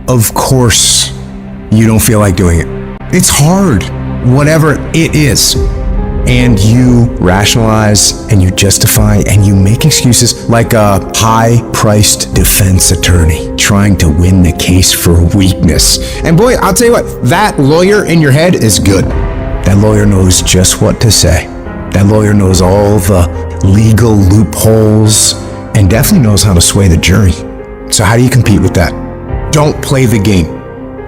Of course, you don't feel like doing it. It's hard, whatever it is. And you rationalize and you justify and you make excuses like a high-priced defense attorney trying to win the case for weakness. And boy, I'll tell you what, that lawyer in your head is good. That lawyer knows just what to say. That lawyer knows all the legal loopholes and definitely knows how to sway the jury. So how do you compete with that? Don't play the game.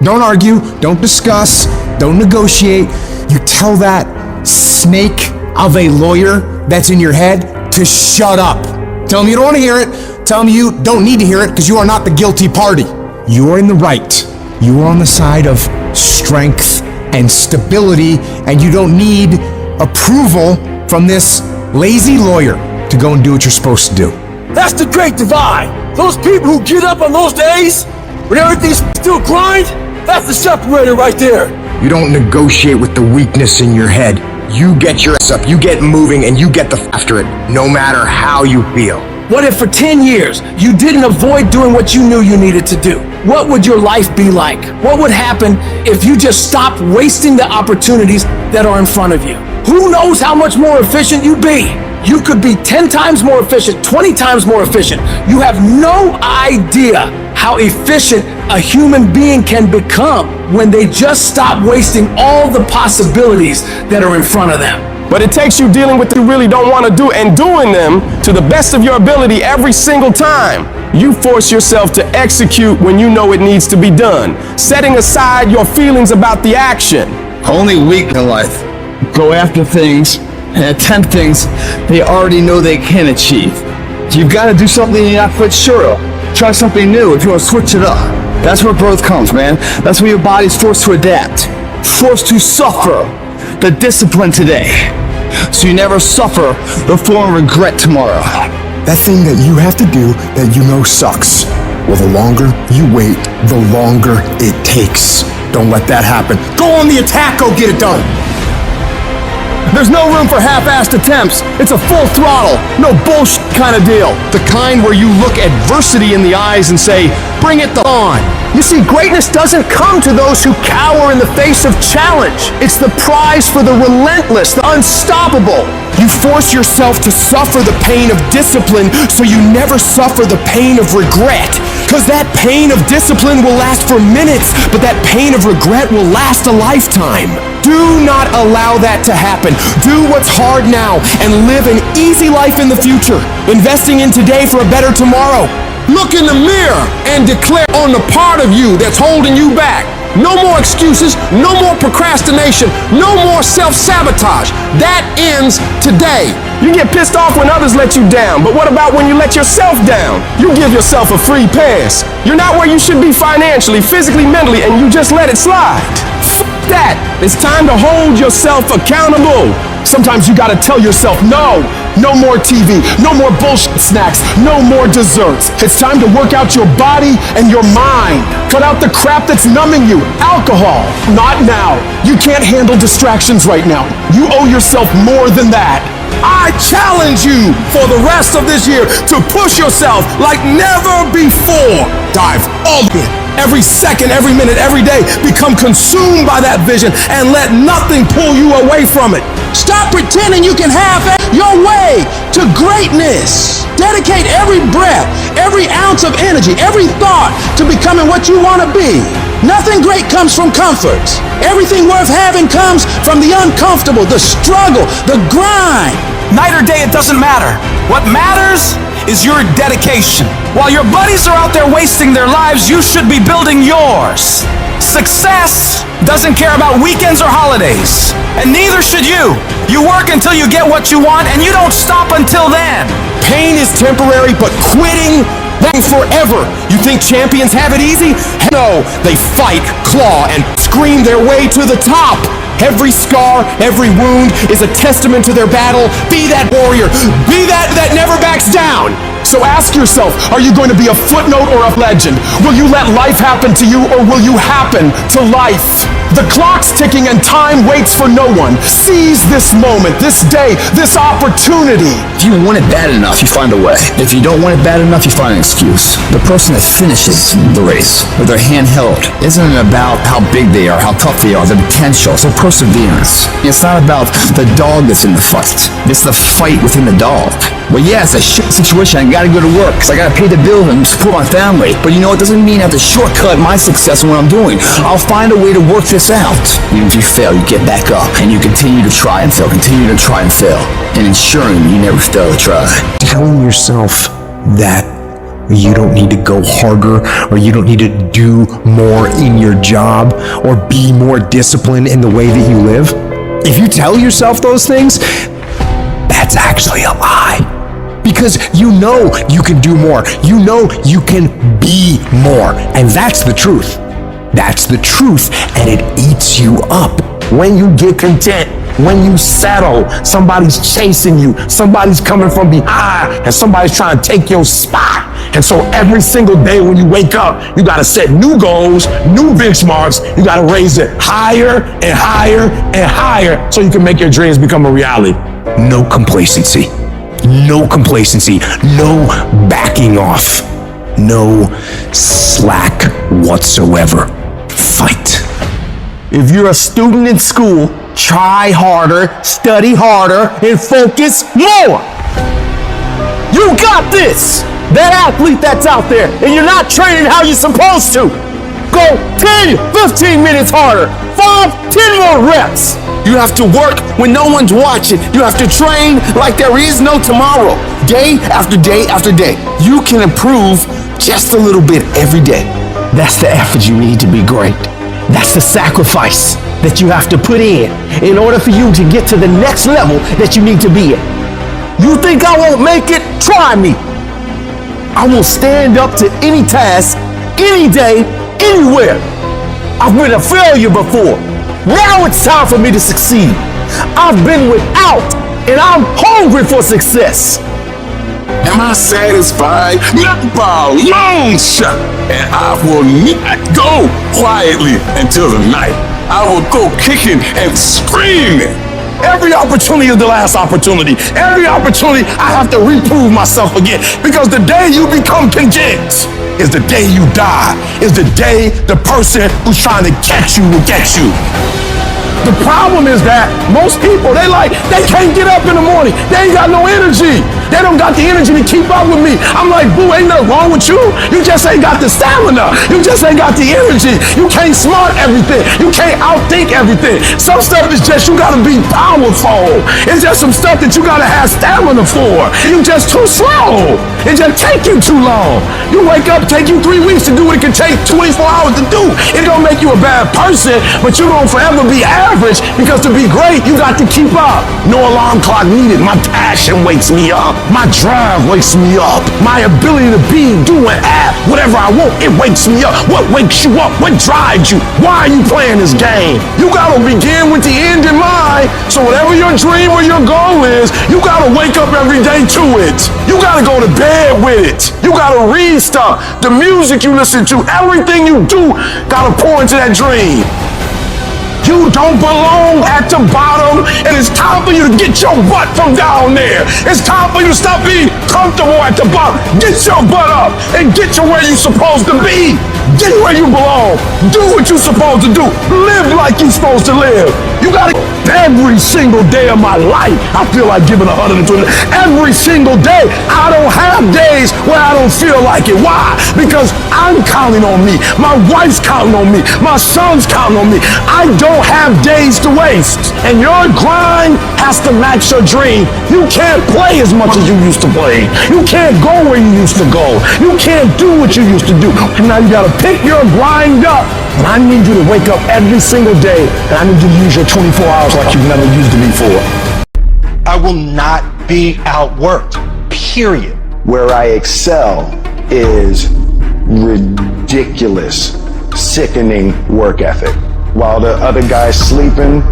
Don't argue, don't discuss, don't negotiate. You tell that snake of a lawyer that's in your head to shut up. Tell him you don't want to hear it. Tell him you don't need to hear it because you are not the guilty party. You are in the right. You are on the side of strength and stability, and you don't need approval from this lazy lawyer to go and do what you're supposed to do. That's the great divide. Those people who get up on those days when everything's still grind, that's the separator right there. You don't negotiate with the weakness in your head. You get your ass up, you get moving, and you get after it, no matter how you feel. What if for 10 years you didn't avoid doing what you knew you needed to do? What would your life be like? What would happen if you just stopped wasting the opportunities that are in front of you? Who knows how much more efficient you'd be? You could be 10 times more efficient, 20 times more efficient. You have no idea how efficient a human being can become when they just stop wasting all the possibilities that are in front of them. But it takes you dealing with what you really don't want to do and doing them to the best of your ability every single time. You force yourself to execute when you know it needs to be done, setting aside your feelings about the action. Only weak in life go after things and attempt things they already know they can achieve. You've got to do something you're not quite sure of. Try something new if you want to switch it up. That's where growth comes, man. That's when your body's forced to adapt, forced to suffer the discipline today, so you never suffer the form of regret tomorrow. That thing that you have to do that you know sucks. Well, the longer you wait, the longer it takes. Don't let that happen. Go on the attack, go get it done. There's no room for half-assed attempts. It's a full throttle, no bullshit kind of deal. The kind where you look adversity in the eyes and say, bring it on. You see, greatness doesn't come to those who cower in the face of challenge. It's the prize for the relentless, the unstoppable. You force yourself to suffer the pain of discipline so you never suffer the pain of regret. Because that pain of discipline will last for minutes, but that pain of regret will last a lifetime. Do not allow that to happen. Do what's hard now and live an easy life in the future, investing in today for a better tomorrow. Look in the mirror and declare on the part of you that's holding you back. No more excuses, no more procrastination, no more self-sabotage. That ends today. You get pissed off when others let you down, but what about when you let yourself down? You give yourself a free pass. You're not where you should be financially, physically, mentally, and you just let it slide. That. It's time to hold yourself accountable. Sometimes you gotta tell yourself, no more TV, no more bullshit snacks, no more desserts. It's time to work out your body and your mind. Cut out the crap that's numbing you. Alcohol, not now. You can't handle distractions right now. You owe yourself more than that. I challenge you for the rest of this year to push yourself like never before. Dive all in. Every second, every minute, every day, become consumed by that vision and let nothing pull you away from it. Stop pretending you can have your way to greatness. Dedicate every breath, every ounce of energy, every thought to becoming what you want to be. Nothing great comes from comfort. Everything worth having comes from the uncomfortable, the struggle, the grind. Night or day, it doesn't matter. What matters is your dedication. While your buddies are out there wasting their lives, you should be building yours. Success doesn't care about weekends or holidays, and neither should you. You work until you get what you want, and you don't stop until then. Pain is temporary, but quitting, that's forever. You think champions have it easy? No, they fight, claw, and scream their way to the top. Every scar, every wound is a testament to their battle. Be that warrior. Be that never backs down. So ask yourself, are you going to be a footnote or a legend? Will you let life happen to you, or will you happen to life? The clock's ticking and time waits for no one. Seize this moment, this day, this opportunity. If you want it bad enough, you find a way. If you don't want it bad enough, you find an excuse. The person that finishes the race with their hand held isn't about how big they are, how tough they are, the potential. It's a perseverance. It's not about the dog that's in the fight. It's the fight within the dog. Well, yeah, it's a shit situation. I gotta go to work because I gotta pay the bills and support my family. But you know, it doesn't mean I have to shortcut my success in what I'm doing. I'll find a way to work this out. Even if you fail, you get back up and you continue to try and fail, continue to try and fail, and ensuring you never fail to try. Telling yourself that you don't need to go harder, or you don't need to do more in your job, or be more disciplined in the way that you live. If you tell yourself those things, that's actually a lie. Because you know you can do more. You know you can be more. And that's the truth. That's the truth, and it eats you up. When you get content, when you settle, somebody's chasing you, somebody's coming from behind, and somebody's trying to take your spot. And so every single day when you wake up, you gotta set new goals, new benchmarks. You gotta raise it higher and higher and higher so you can make your dreams become a reality. No complacency. No complacency. No backing off. No slack whatsoever. Fight. If you're a student in school, try harder, study harder, and focus more. You got this! That athlete that's out there, and you're not training how you're supposed to. Go 10, 15 minutes harder. 5, 10 more reps. You have to work when no one's watching. You have to train like there is no tomorrow. Day after day after day. You can improve just a little bit every day. That's the effort you need to be great. That's the sacrifice that you have to put in order for you to get to the next level that you need to be in. You think I won't make it? Try me. I will stand up to any task, any day, anywhere. I've been a failure before. Now it's time for me to succeed. I've been without, and I'm hungry for success. Am I satisfied? Not by a long shot. And I will not go quietly until the night. I will go kicking and screaming. Every opportunity is the last opportunity. Every opportunity I have to reprove myself again. Because the day you become content is the day you die. Is the day the person who's trying to catch you will get you. The problem is that most people, they can't get up in the morning. They ain't got no energy. They don't got the energy to keep up with me. I'm like, boo, ain't nothing wrong with you. You just ain't got the stamina. You just ain't got the energy. You can't smart everything. You can't outthink everything. Some stuff is just, you gotta be powerful. It's just some stuff that you gotta have stamina for. You just too slow. It just take you too long. You wake up, take you 3 weeks to do what it can take 24 hours to do. It don't make you a bad person, but you don't forever be average, because to be great, you got to keep up. No alarm clock needed. My passion wakes me up. My drive wakes me up. My ability to be, do, and have whatever I want, it wakes me up. What wakes you up? What drives you? Why are you playing this game? You gotta begin with the end in mind. So whatever your dream or your goal is, you gotta wake up every day to it. You gotta go to bed with it. You gotta read stuff. The music you listen to, everything you do, gotta pour into that dream. You don't belong at the bottom, and it's time for you to get your butt from down there. It's time for you to stop being comfortable at the bottom. Get your butt up and get to where you're supposed to be. Get where you belong. Do what you're supposed to do. Live like you're supposed to live. You gotta, every single day of my life, I feel like giving 120. Every single day, I don't have days where I don't feel like it. Why? Because I'm counting on me. My wife's counting on me. My son's counting on me. I don't have days to waste. And your grind has to match your dream. You can't play as much as you used to play. You can't go where you used to go. You can't do what you used to do. And now you gotta pick your grind up. And I need you to wake up every single day, and I need you to use your 24 hours like you've never used it before. I will not be outworked, period. Where I excel is ridiculous, sickening work ethic. While the other guy's sleeping,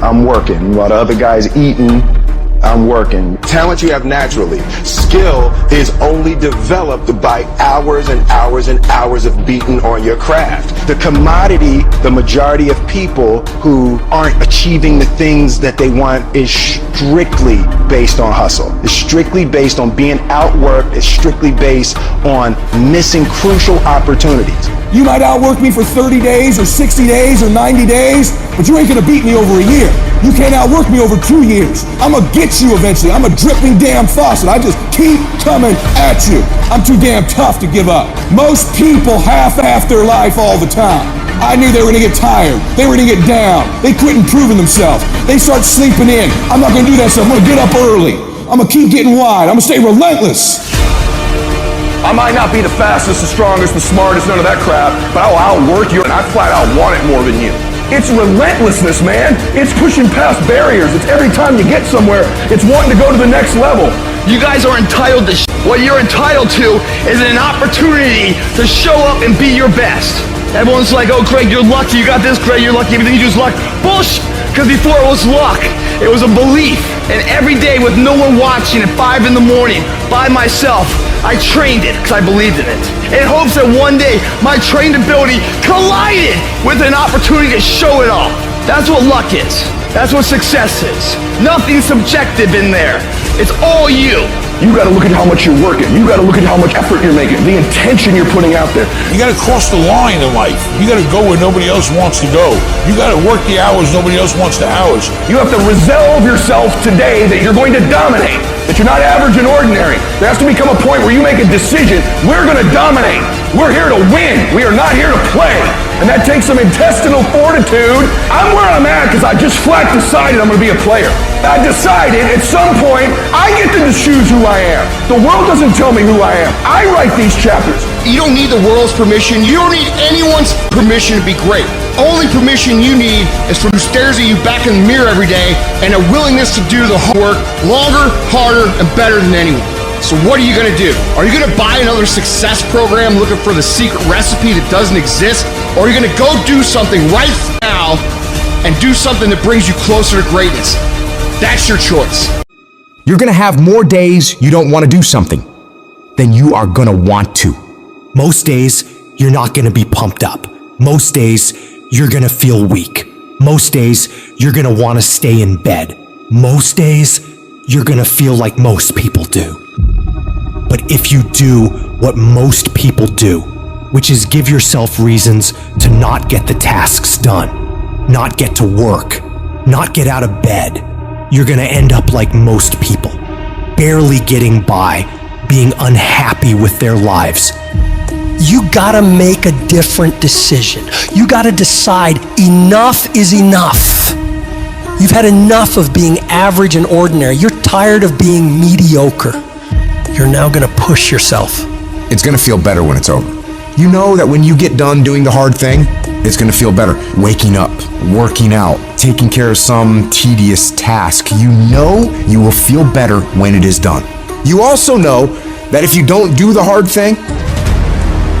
I'm working. While the other guy's eating, I'm working. Talent you have naturally. Skill is only developed by hours and hours and hours of beating on your craft. The commodity, the majority of people who aren't achieving the things that they want is strictly based on hustle. It's strictly based on being outworked. It's strictly based on missing crucial opportunities. You might outwork me for 30 days or 60 days or 90 days, but you ain't gonna beat me over a year. You can't outwork me over 2 years. I'm gonna get you eventually. I'm a dripping damn faucet. I just keep coming at you. I'm too damn tough to give up. Most people half-ass their life all the time. I knew they were gonna get tired. They were gonna get down. They quit improving themselves. They start sleeping in. I'm not gonna do that, so I'm gonna get up early. I'm gonna keep getting wide. I'm gonna stay relentless. I might not be the fastest, the strongest, the smartest, none of that crap, but I'll outwork you and I flat out want it more than you. It's relentlessness, man. It's pushing past barriers. It's every time you get somewhere, it's wanting to go to the next level. You guys are entitled to what you're entitled to is an opportunity to show up and be your best. Everyone's like, oh, Craig, you're lucky. You got this, Craig, you're lucky. Everything you do is luck. Bullshit. Because before it was luck, it was a belief. And every day with no one watching at 5 in the morning by myself, I trained it because I believed in it. In hopes that one day my trained ability collided with an opportunity to show it off. That's what luck is. That's what success is. Nothing subjective in there. It's all you. You gotta look at how much you're working. You gotta look at how much effort you're making, the intention you're putting out there. You gotta cross the line in life. You gotta go where nobody else wants to go. You gotta work the hours nobody else wants the hours. You have to resolve yourself today that you're going to dominate, that you're not average and ordinary. There has to become a point where you make a decision. We're gonna dominate. We're here to win. We are not here to play. And that takes some intestinal fortitude. I'm where I'm at because I just flat decided I'm going to be a player. I decided at some point I get to choose who I am. The world doesn't tell me who I am. I write these chapters. You don't need the world's permission. You don't need anyone's permission to be great. Only permission you need is from who stares at you back in the mirror every day and a willingness to do the hard work longer, harder, and better than anyone. So what are you gonna do? Are you gonna buy another success program looking for the secret recipe that doesn't exist? Or are you gonna go do something right now and do something that brings you closer to greatness? That's your choice. You're gonna have more days you don't want to do something than you are gonna want to. Most days, you're not gonna be pumped up. Most days, you're gonna feel weak. Most days, you're gonna want to stay in bed. Most days, you're gonna feel like most people do. But if you do what most people do, which is give yourself reasons to not get the tasks done, not get to work, not get out of bed, you're gonna end up like most people, barely getting by, being unhappy with their lives. You gotta make a different decision. You gotta decide enough is enough. You've had enough of being average and ordinary. You're tired of being mediocre. You're now gonna push yourself. It's gonna feel better when it's over. You know that when you get done doing the hard thing, it's gonna feel better. Waking up, working out, taking care of some tedious task. You know you will feel better when it is done. You also know that if you don't do the hard thing,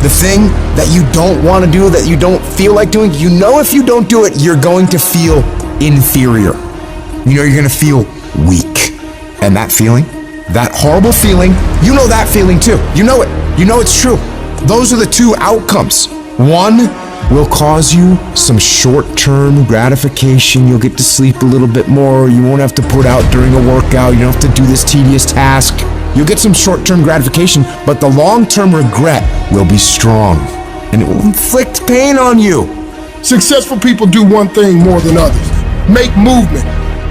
the thing that you don't want to do, that you don't feel like doing, you know if you don't do it, you're going to feel inferior. You know you're gonna feel weak. And that feeling, that horrible feeling, you know that feeling too. You know it. You know it's true. Those are the two outcomes. One will cause you some short-term gratification. You'll get to sleep a little bit more. You won't have to put out during a workout. You don't have to do this tedious task. You'll get some short-term gratification, but the long-term regret will be strong, and it will inflict pain on you. Successful people do one thing more than others. Make movement.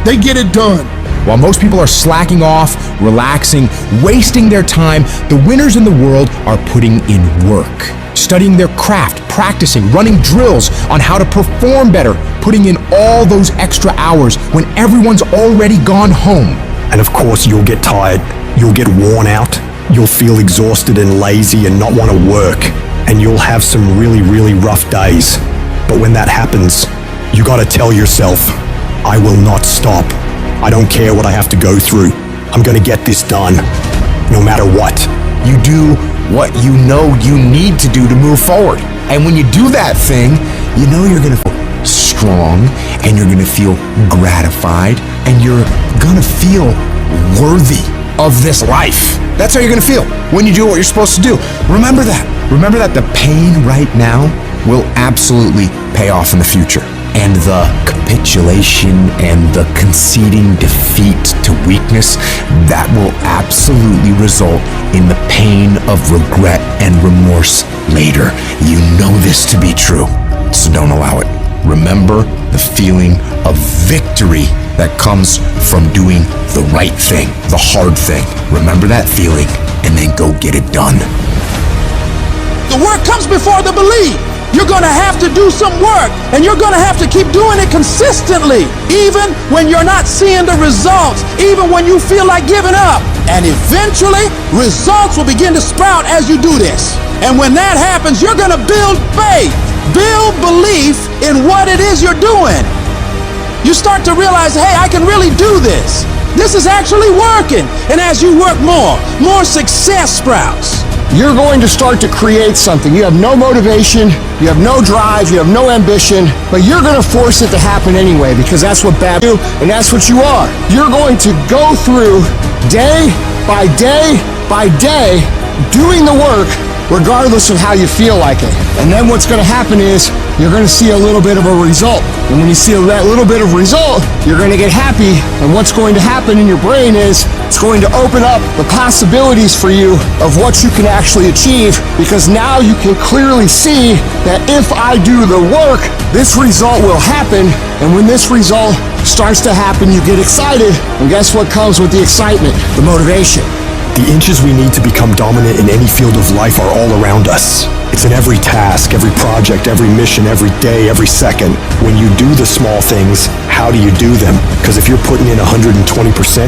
They get it done. While most people are slacking off, relaxing, wasting their time, the winners in the world are putting in work, studying their craft, practicing, running drills on how to perform better, putting in all those extra hours when everyone's already gone home. And of course, you'll get tired. You'll get worn out. You'll feel exhausted and lazy and not want to work. And you'll have some really, really rough days. But when that happens, you gotta tell yourself, I will not stop. I don't care what I have to go through. I'm gonna get this done, no matter what. You do what you know you need to do to move forward. And when you do that thing, you know you're gonna feel strong, and you're gonna feel gratified, and you're gonna feel worthy of this life. That's how you're gonna feel when you do what you're supposed to do. Remember that. Remember that the pain right now will absolutely pay off in the future. And the capitulation and the conceding defeat to weakness, that will absolutely result in the pain of regret and remorse later. You know this to be true, so don't allow it. Remember the feeling of victory that comes from doing the right thing, the hard thing. Remember that feeling, and then go get it done. The work comes before the belief. You're gonna have to do some work, and you're gonna have to keep doing it consistently, even when you're not seeing the results, even when you feel like giving up. And eventually, results will begin to sprout as you do this. And when that happens, you're gonna build faith, build belief in what it is you're doing. You start to realize, hey, I can really do this. This is actually working. And as you work more success sprouts. You're going to start to create something. You have no motivation, you have no drive, you have no ambition, but you're going to force it to happen anyway because that's what bad do, and that's what you are. You're going to go through day by day by day doing the work regardless of how you feel like it. And then what's going to happen is you're going to see a little bit of a result. And when you see that little bit of result, you're going to get happy. And what's going to happen in your brain is it's going to open up the possibilities for you of what you can actually achieve, because now you can clearly see that if I do the work, this result will happen. And when this result starts to happen, you get excited. And guess what comes with the excitement? The motivation. The inches we need to become dominant in any field of life are all around us. It's in every task, every project, every mission, every day, every second. When you do the small things, how do you do them? Because if you're putting in 120%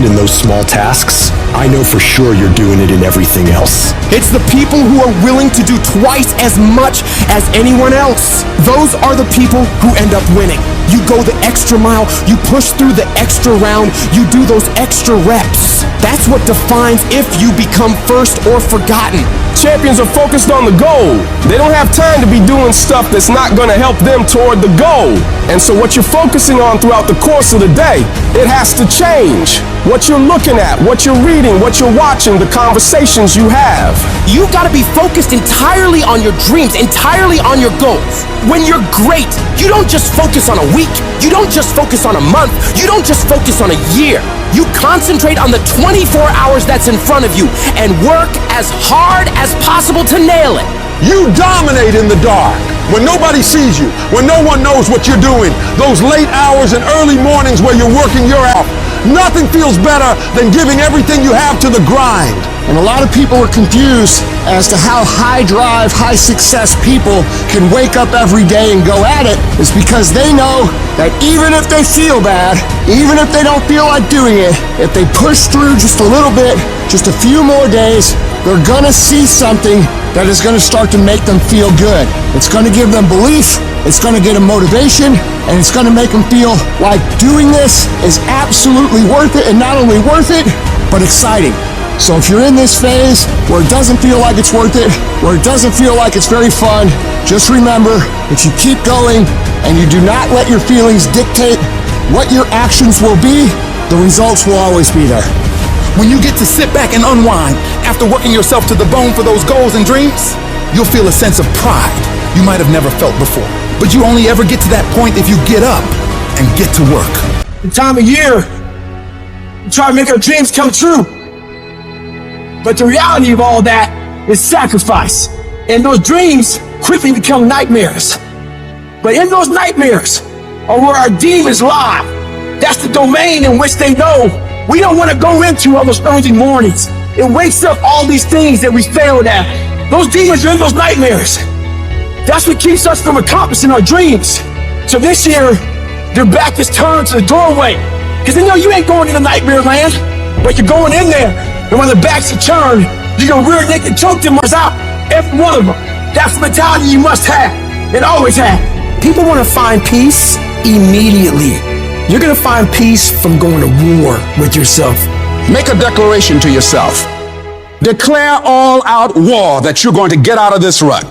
in those small tasks, I know for sure you're doing it in everything else. It's the people who are willing to do twice as much as anyone else. Those are the people who end up winning. You go the extra mile, you push through the extra round, you do those extra reps. That's what defines if you become first or forgotten. Champions are focused on the goal. They don't have time to be doing stuff that's not going to help them toward the goal. And so what you're focusing on throughout the course of the day, it has to change. What you're looking at, what you're reading, what you're watching, the conversations you have. You gotta be focused entirely on your dreams, entirely on your goals. When you're great, you don't just focus on a week, you don't just focus on a month, you don't just focus on a year. You concentrate on the 24 hours that's in front of you and work as hard as possible to nail it. You dominate in the dark. When nobody sees you, when no one knows what you're doing, those late hours and early mornings where you're working your ass off. Nothing feels better than giving everything you have to the grind. And a lot of people are confused as to how high drive, high success people can wake up every day and go at it. It's because they know that even if they feel bad, even if they don't feel like doing it, if they push through just a little bit, just a few more days, they're gonna see something that is gonna start to make them feel good. It's gonna give them belief, it's gonna get them motivation, and it's gonna make them feel like doing this is absolutely worth it, and not only worth it, but exciting. So if you're in this phase where it doesn't feel like it's worth it, where it doesn't feel like it's very fun, just remember, if you keep going and you do not let your feelings dictate what your actions will be, the results will always be there. When you get to sit back and unwind after working yourself to the bone for those goals and dreams, you'll feel a sense of pride you might have never felt before. But you only ever get to that point if you get up and get to work. The time of year, we try to make our dreams come true. But the reality of all that is sacrifice. And those dreams quickly become nightmares. But in those nightmares are where our demons lie. That's the domain in which they know we don't want to go into on those early mornings. It wakes up all these things that we failed at. Those demons are in those nightmares. That's what keeps us from accomplishing our dreams. So this year, their back is turned to the doorway. Because they know you ain't going into nightmare land, but you're going in there. And when the backs are turned, you're going to rear naked choke them out. Every one of them. That's the mentality you must have. And always have. People want to find peace immediately. You're going to find peace from going to war with yourself. Make a declaration to yourself. Declare all out war that you're going to get out of this rut.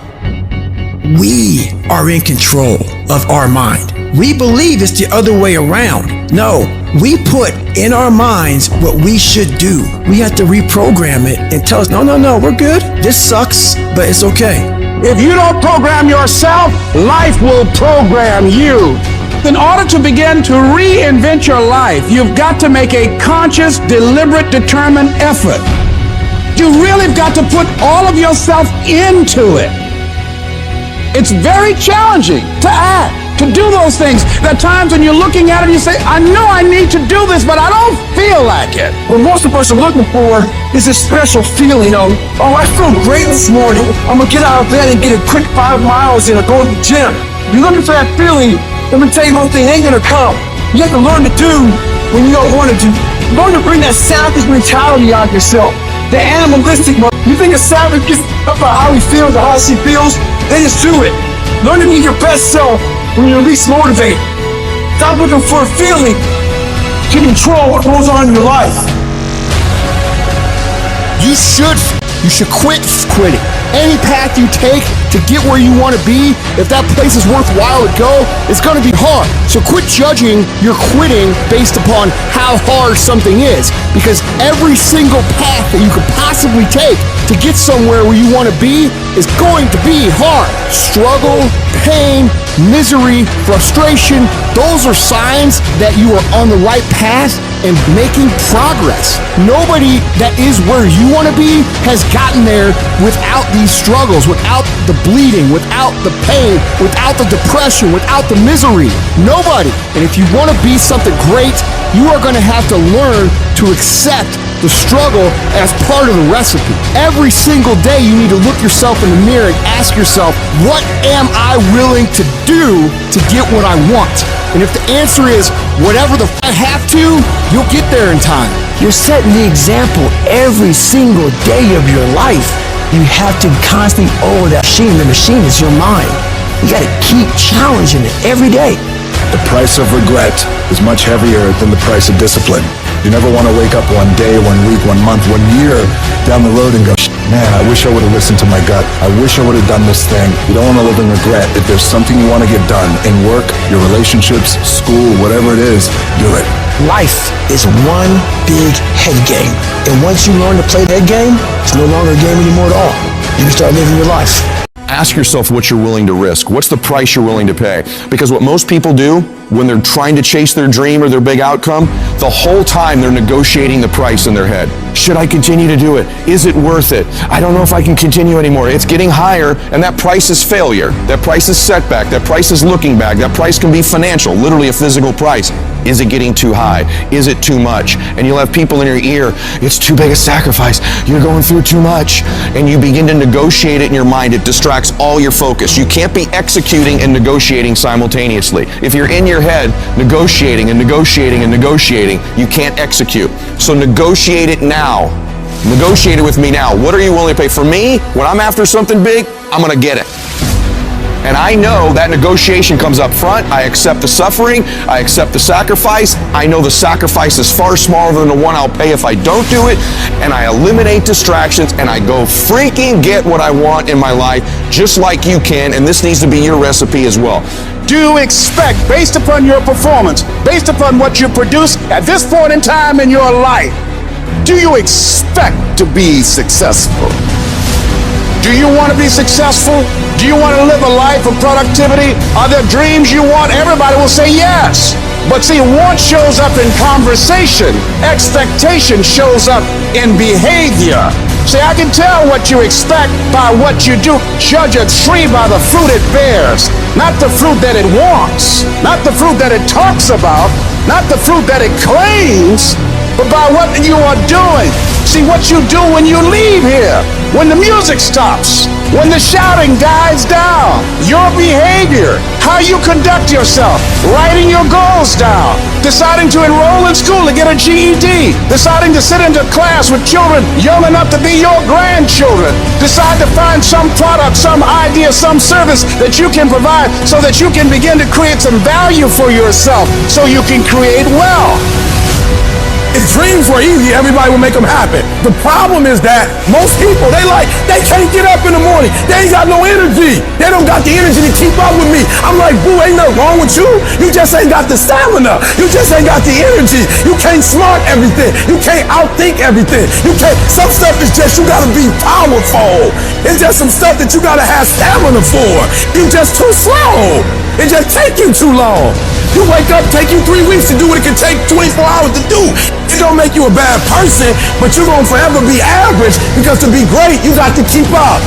We are in control of our mind. We believe it's the other way around. No, We put in our minds what we should do. We have to reprogram it and tell us, no, we're good. This sucks, but it's okay. If you don't program yourself, life will program you. In order to begin to reinvent your life, you've got to make a conscious, deliberate, determined effort. You really have got to put all of yourself into it. It's very challenging to act, to do those things. There are times when you're looking at it and you say, I know I need to do this, but I don't feel like it. What most of us are looking for is this special feeling of, oh, I feel great this morning. I'm gonna get out of bed and get a quick 5 miles in or go to the gym. You're looking for that feeling. Let me tell you one thing, it ain't gonna come. You have to learn to do when you don't want to do. Learn to bring that savage mentality out of yourself. The animalistic one. You think a savage gets up about how he feels or how she feels? Then just do it. Learn to be your best self when you're least motivated. Stop looking for a feeling to control what goes on in your life. You should quit quitting. Any path you take to get where you want to be, if that place is worthwhile to go, it's going to be hard. So quit judging your quitting based upon how hard something is, because every single path that you could possibly take to get somewhere where you want to be is going to be hard. Struggle, pain, misery, frustration, those are signs that you are on the right path and making progress. Nobody that is where you want to be has gotten there without these struggles, without the bleeding, without the pain, without the depression, without the misery. Nobody. And if you want to be something great, you are going to have to learn to accept the struggle as part of the recipe. Every single day you need to look yourself in the mirror and ask yourself, what am I willing to do to get what I want? And if the answer is whatever I have to, you'll get there in time. You're setting the example every single day of your life. You have to constantly that machine. The machine is your mind. You got to keep challenging it every day. The price of regret is much heavier than the price of discipline. You never want to wake up one day, 1 week, 1 month, 1 year down the road and go, man, I wish I would have listened to my gut. I wish I would have done this thing. You don't want to live in regret. If there's something you want to get done in work, your relationships, school, whatever it is, do it. Life is one big head game. And once you learn to play that game, it's no longer a game anymore at all. You can start living your life. Ask yourself what you're willing to risk. What's the price you're willing to pay? Because what most people do when they're trying to chase their dream or their big outcome, the whole time they're negotiating the price in their head. Should I continue to do it? Is it worth it? I don't know if I can continue anymore. It's getting higher, and that price is failure. That price is setback. That price is looking back. That price can be financial, literally a physical price. Is it getting too high? Is it too much? And you'll have people in your ear, it's too big a sacrifice. You're going through too much. And you begin to negotiate it in your mind. It distracts all your focus. You can't be executing and negotiating simultaneously. If you're in your head negotiating and negotiating and negotiating, you can't execute. So negotiate it now. Negotiate it with me now. What are you willing to pay? For me, when I'm after something big, I'm going to get it. And I know that negotiation comes up front. I accept the suffering. I accept the sacrifice. I know the sacrifice is far smaller than the one I'll pay if I don't do it. And I eliminate distractions and I go freaking get what I want in my life, just like you can. And this needs to be your recipe as well. Do you expect, based upon your performance, based upon what you produce at this point in time in your life, do you expect to be successful? Do you want to be successful? Do you want to live a life of productivity? Are there dreams you want? Everybody will say yes. But see, want shows up in conversation. Expectation shows up in behavior. See, I can tell what you expect by what you do. Judge a tree by the fruit it bears, not the fruit that it wants, not the fruit that it talks about, not the fruit that it claims, but by what you are doing. See what you do when you leave here, when the music stops, when the shouting dies down, your behavior, how you conduct yourself, writing your goals down, deciding to enroll in school to get a GED, deciding to sit into class with children young enough to be your grandchildren, decide to find some product, some idea, some service that you can provide so that you can begin to create some value for yourself so you can create wealth. If dreams were easy, everybody would make them happen. The problem is that most people, they can't get up in the morning. They ain't got no energy. They don't got the energy to keep up with me. I'm like, boo, ain't nothing wrong with you. You just ain't got the stamina. You just ain't got the energy. You can't smart everything. You can't outthink everything. Some stuff is just, you gotta be powerful. It's just some stuff that you gotta have stamina for. You just too slow. It just take you too long. You wake up, take you 3 weeks to do what it can take 24 hours to do. It don't make you a bad person, but you're gonna forever be average, because to be great, you got to keep up.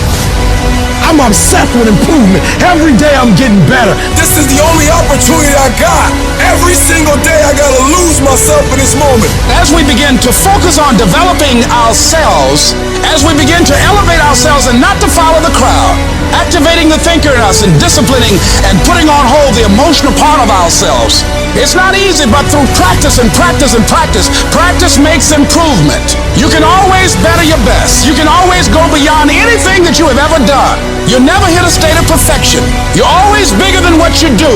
I'm obsessed with improvement. Every day I'm getting better. This is the only opportunity I got. Every single day I gotta lose myself in this moment. As we begin to focus on developing ourselves, as we begin to elevate ourselves and not to follow the crowd, activating the thinker in us and disciplining and putting on hold the emotional part of ourselves. It's not easy, but through practice and practice and practice, practice makes improvement. You can always better your best. You can always go beyond anything that you have ever done. You'll never hit a state of perfection. You're always bigger than what you do.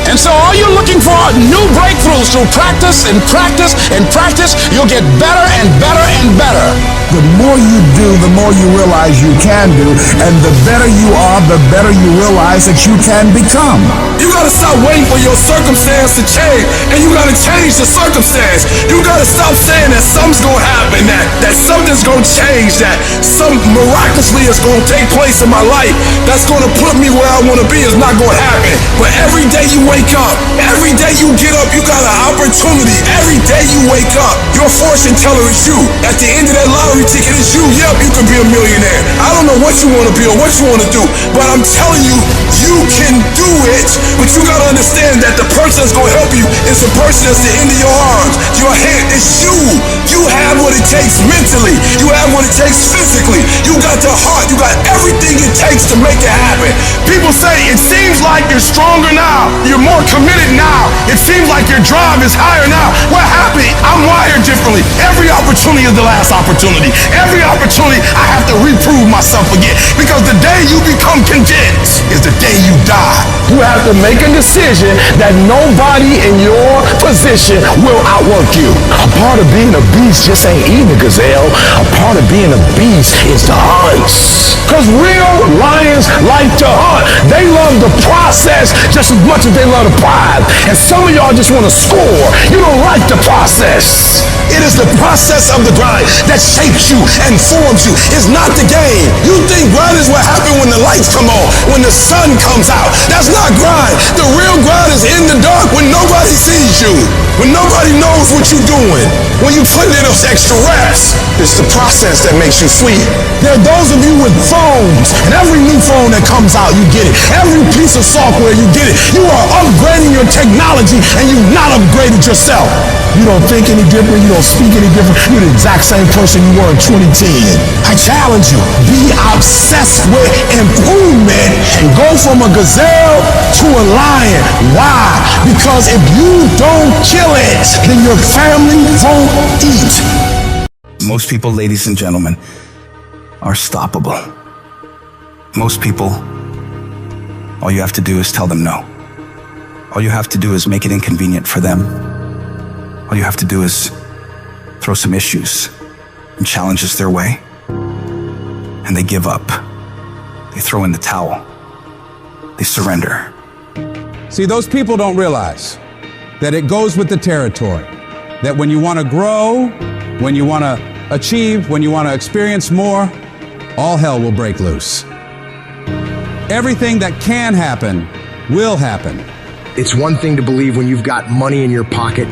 And so all you're looking for are new breakthroughs through practice and practice and practice. You'll get better and better and better. The more you do, the more you realize you can do, and the better you are, the better you realize that you can become. You gotta stop waiting for your circumstance to change, and you gotta change the circumstance. You gotta stop saying that something's gonna happen, that something's gonna change, that something miraculously is gonna take place in my life that's gonna put me where I wanna be. Is not gonna happen. But every day you wake up, every day you get up, you got an opportunity. Every day you wake up, your fortune teller is you. At the end of that lottery ticket is you. Yep, you can be a millionaire. I don't know what you want to be or what you want to do, but I'm telling you, you can do it. But you got to understand that the person that's going to help you is the person that's the end of your arms. Your hand is you. You have what it takes mentally. You have what it takes physically. You got the heart. You got everything it takes to make it happen. People say it seems like you're stronger now. You're more committed now. It seems like your drive is higher now. What happened? I'm wired differently. Every opportunity is the last opportunity. Every opportunity I have to reprove myself again, because the day you become content is the day you die. You have to make a decision that nobody in your position will outwork you. A part of being a beast just ain't eating a gazelle. A part of being a beast is to hunt. Because real lions like to hunt. They love the process just as much as they love the prize. And some of y'all just want to score. You don't like the process. It is the process of the grind that shapes you and forms you. It's not the game. You think grind is what happens when the lights come on, when the sun comes out. That's not grind. The real grind is in the dark when nobody sees you, when nobody knows what you're doing, when you put in those extra reps. It's the process that makes you sweet. There are those of you with phones, and every new phone that comes out, you get it. Every piece of software, you get it. You are upgrading your technology, and you've not upgraded yourself. You don't think any different. You don't speak any different. You're the exact same person you were in 2010. I challenge you. Be obsessed with improvement and go from a gazelle to a lion. Why? Because if you don't kill it, then your family won't eat. Most people, ladies and gentlemen, are stoppable. Most people, all you have to do is tell them no. All you have to do is make it inconvenient for them. All you have to do is throw some issues and challenges their way, and they give up. They throw in the towel. They surrender. See, those people don't realize that it goes with the territory. That when you want to grow, when you want to achieve, when you want to experience more, all hell will break loose. Everything that can happen will happen. It's one thing to believe when you've got money in your pocket.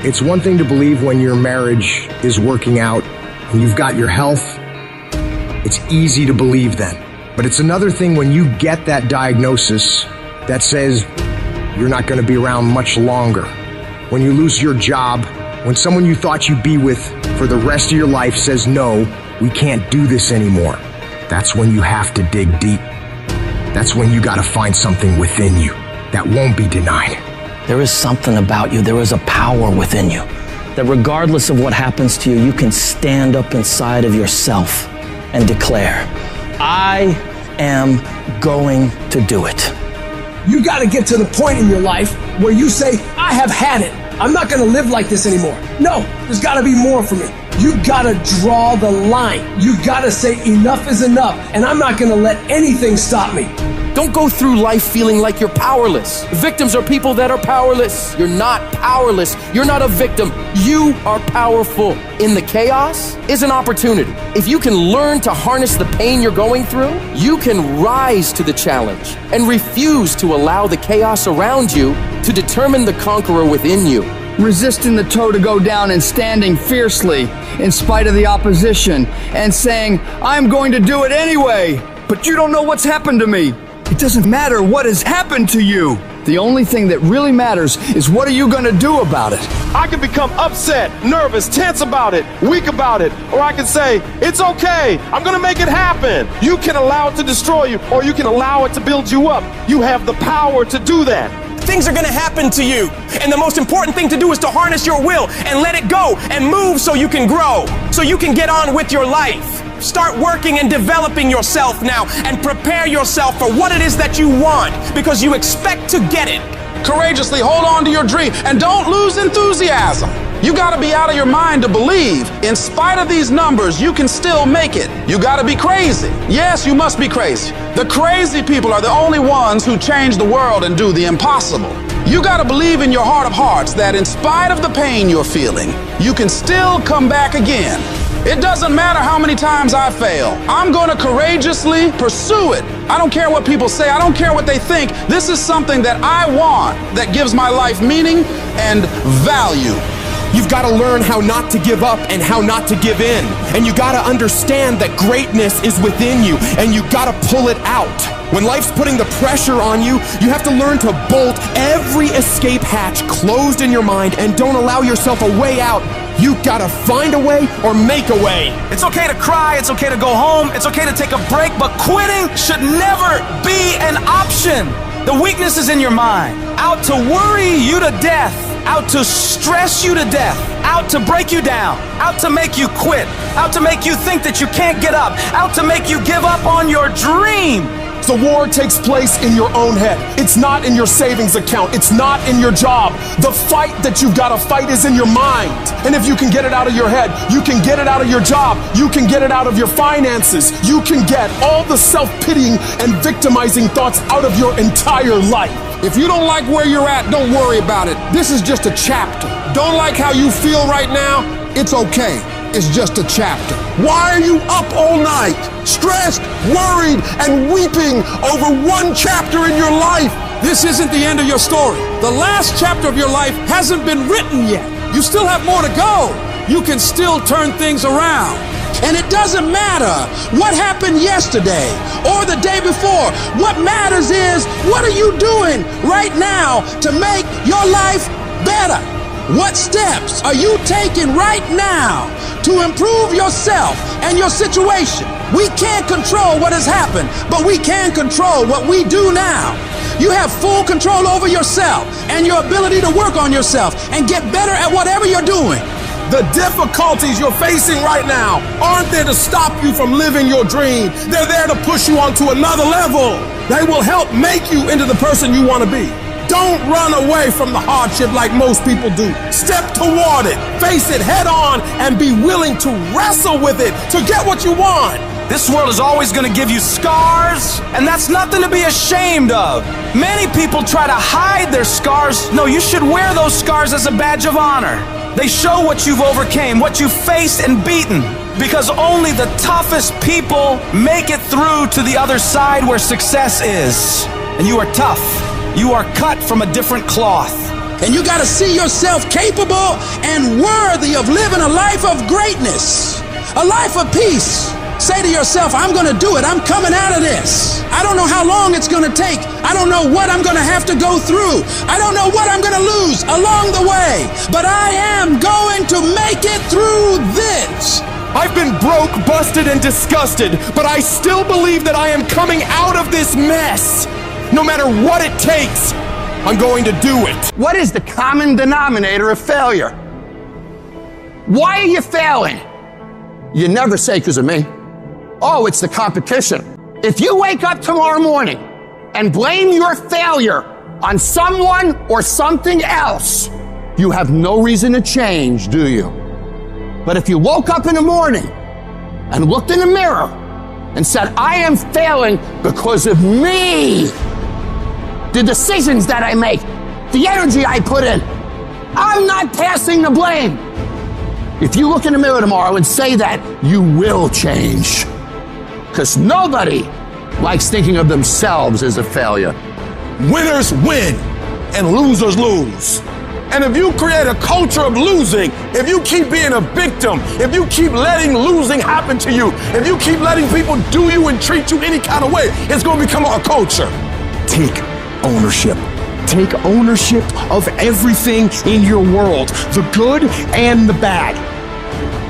It's one thing to believe when your marriage is working out and you've got your health. It's easy to believe then. But it's another thing when you get that diagnosis that says you're not going to be around much longer. When you lose your job, when someone you thought you'd be with for the rest of your life says, no, we can't do this anymore. That's when you have to dig deep. That's when you got to find something within you that won't be denied. There is something about you, there is a power within you, that regardless of what happens to you, you can stand up inside of yourself and declare, I am going to do it. You got to get to the point in your life where you say, I have had it. I'm not gonna live like this anymore. No, there's gotta be more for me. You gotta draw the line. You gotta say enough is enough, and I'm not gonna let anything stop me. Don't go through life feeling like you're powerless. Victims are people that are powerless. You're not powerless. You're not a victim. You are powerful. In the chaos is an opportunity. If you can learn to harness the pain you're going through, you can rise to the challenge and refuse to allow the chaos around you to determine the conqueror within you. Resisting the toe to go down and standing fiercely in spite of the opposition and saying, I'm going to do it anyway, but you don't know what's happened to me. It doesn't matter what has happened to you. The only thing that really matters is what are you going to do about it? I can become upset, nervous, tense about it, weak about it, or I can say, it's okay, I'm gonna make it happen. You can allow it to destroy you, or you can allow it to build you up. You have the power to do that. Things are gonna happen to you, and the most important thing to do is to harness your will and let it go and move so you can grow, so you can get on with your life. Start working and developing yourself now and prepare yourself for what it is that you want, because you expect to get it. Courageously hold on to your dream and don't lose enthusiasm. You gotta be out of your mind to believe. In spite of these numbers, you can still make it. You gotta be crazy. Yes, you must be crazy. The crazy people are the only ones who change the world and do the impossible. You gotta believe in your heart of hearts that in spite of the pain you're feeling, you can still come back again. It doesn't matter how many times I fail. I'm gonna courageously pursue it. I don't care what people say. I don't care what they think. This is something that I want that gives my life meaning and value. You've got to learn how not to give up and how not to give in. And you got to understand that greatness is within you, and you got to pull it out. When life's putting the pressure on you, you have to learn to bolt every escape hatch closed in your mind and don't allow yourself a way out. You gotta find a way or make a way. It's okay to cry, it's okay to go home, it's okay to take a break, but quitting should never be an option. The weakness is in your mind, out to worry you to death, out to stress you to death, out to break you down, out to make you quit, out to make you think that you can't get up, out to make you give up on your dream. The war takes place in your own head. It's not in your savings account. It's not in your job. The fight that you've got to fight is in your mind. And if you can get it out of your head, you can get it out of your job. You can get it out of your finances. You can get all the self-pitying and victimizing thoughts out of your entire life. If you don't like where you're at, don't worry about it. This is just a chapter. Don't like how you feel right now? It's okay. It's just a chapter. Why are you up all night, stressed, worried, and weeping over one chapter in your life? This isn't the end of your story. The last chapter of your life hasn't been written yet. You still have more to go. You can still turn things around. And it doesn't matter what happened yesterday or the day before. What matters is, what are you doing right now to make your life better? What steps are you taking right now to improve yourself and your situation? We can't control what has happened, but we can control what we do now. You have full control over yourself and your ability to work on yourself and get better at whatever you're doing. The difficulties you're facing right now aren't there to stop you from living your dream. They're there to push you onto another level. They will help make you into the person you want to be. Don't run away from the hardship like most people do. Step toward it, face it head on, and be willing to wrestle with it to get what you want. This world is always going to give you scars, and that's nothing to be ashamed of. Many people try to hide their scars. No, you should wear those scars as a badge of honor. They show what you've overcame, what you've faced and beaten, because only the toughest people make it through to the other side where success is. And you are tough. You are cut from a different cloth. And you got to see yourself capable and worthy of living a life of greatness, a life of peace. Say to yourself, I'm going to do it. I'm coming out of this. I don't know how long it's going to take. I don't know what I'm going to have to go through. I don't know what I'm going to lose along the way. But I am going to make it through this. I've been broke, busted, and disgusted, but I still believe that I am coming out of this mess. No matter what it takes, I'm going to do it. What is the common denominator of failure? Why are you failing? You never say because of me. Oh, it's the competition. If you wake up tomorrow morning and blame your failure on someone or something else, you have no reason to change, do you? But if you woke up in the morning and looked in the mirror and said, I am failing because of me, the decisions that I make, the energy I put in, I'm not passing the blame. If you look in the mirror tomorrow and say that, you will change. Because nobody likes thinking of themselves as a failure. Winners win and losers lose. And if you create a culture of losing, if you keep being a victim, if you keep letting losing happen to you, if you keep letting people do you and treat you any kind of way, it's going to become a culture. Take ownership. Take ownership of everything in your world, the good and the bad.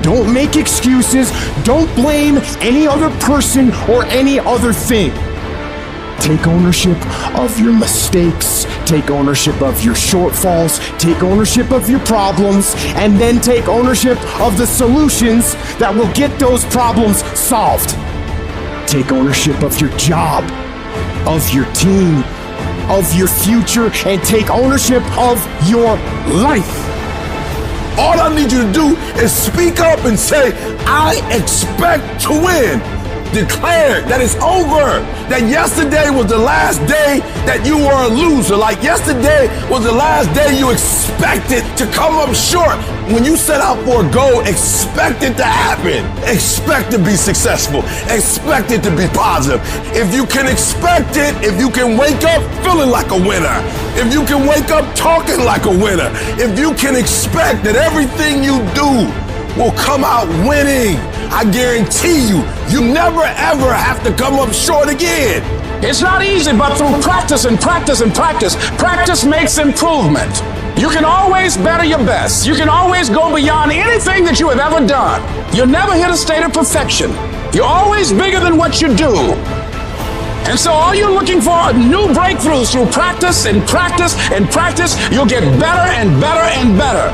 Don't make excuses. Don't blame any other person or any other thing. Take ownership of your mistakes. Take ownership of your shortfalls. Take ownership of your problems. And then take ownership of the solutions that will get those problems solved. Take ownership of your job, of your team, of your future, and take ownership of your life. All I need you to do is speak up and say, I expect to win. Declare that it's over. That yesterday was the last day that you were a loser. Like yesterday was the last day you expected to come up short. When you set out for a goal, expect it to happen. Expect to be successful. Expect it to be positive. If you can expect it, if you can wake up feeling like a winner, if you can wake up talking like a winner, if you can expect that everything you do will come out winning, I guarantee you, you never ever have to come up short again. It's not easy, but through practice and practice and practice, practice makes improvement. You can always better your best. You can always go beyond anything that you have ever done. You'll never hit a state of perfection. You're always bigger than what you do. And so all you're looking for are new breakthroughs through practice and practice and practice. You'll get better and better and better.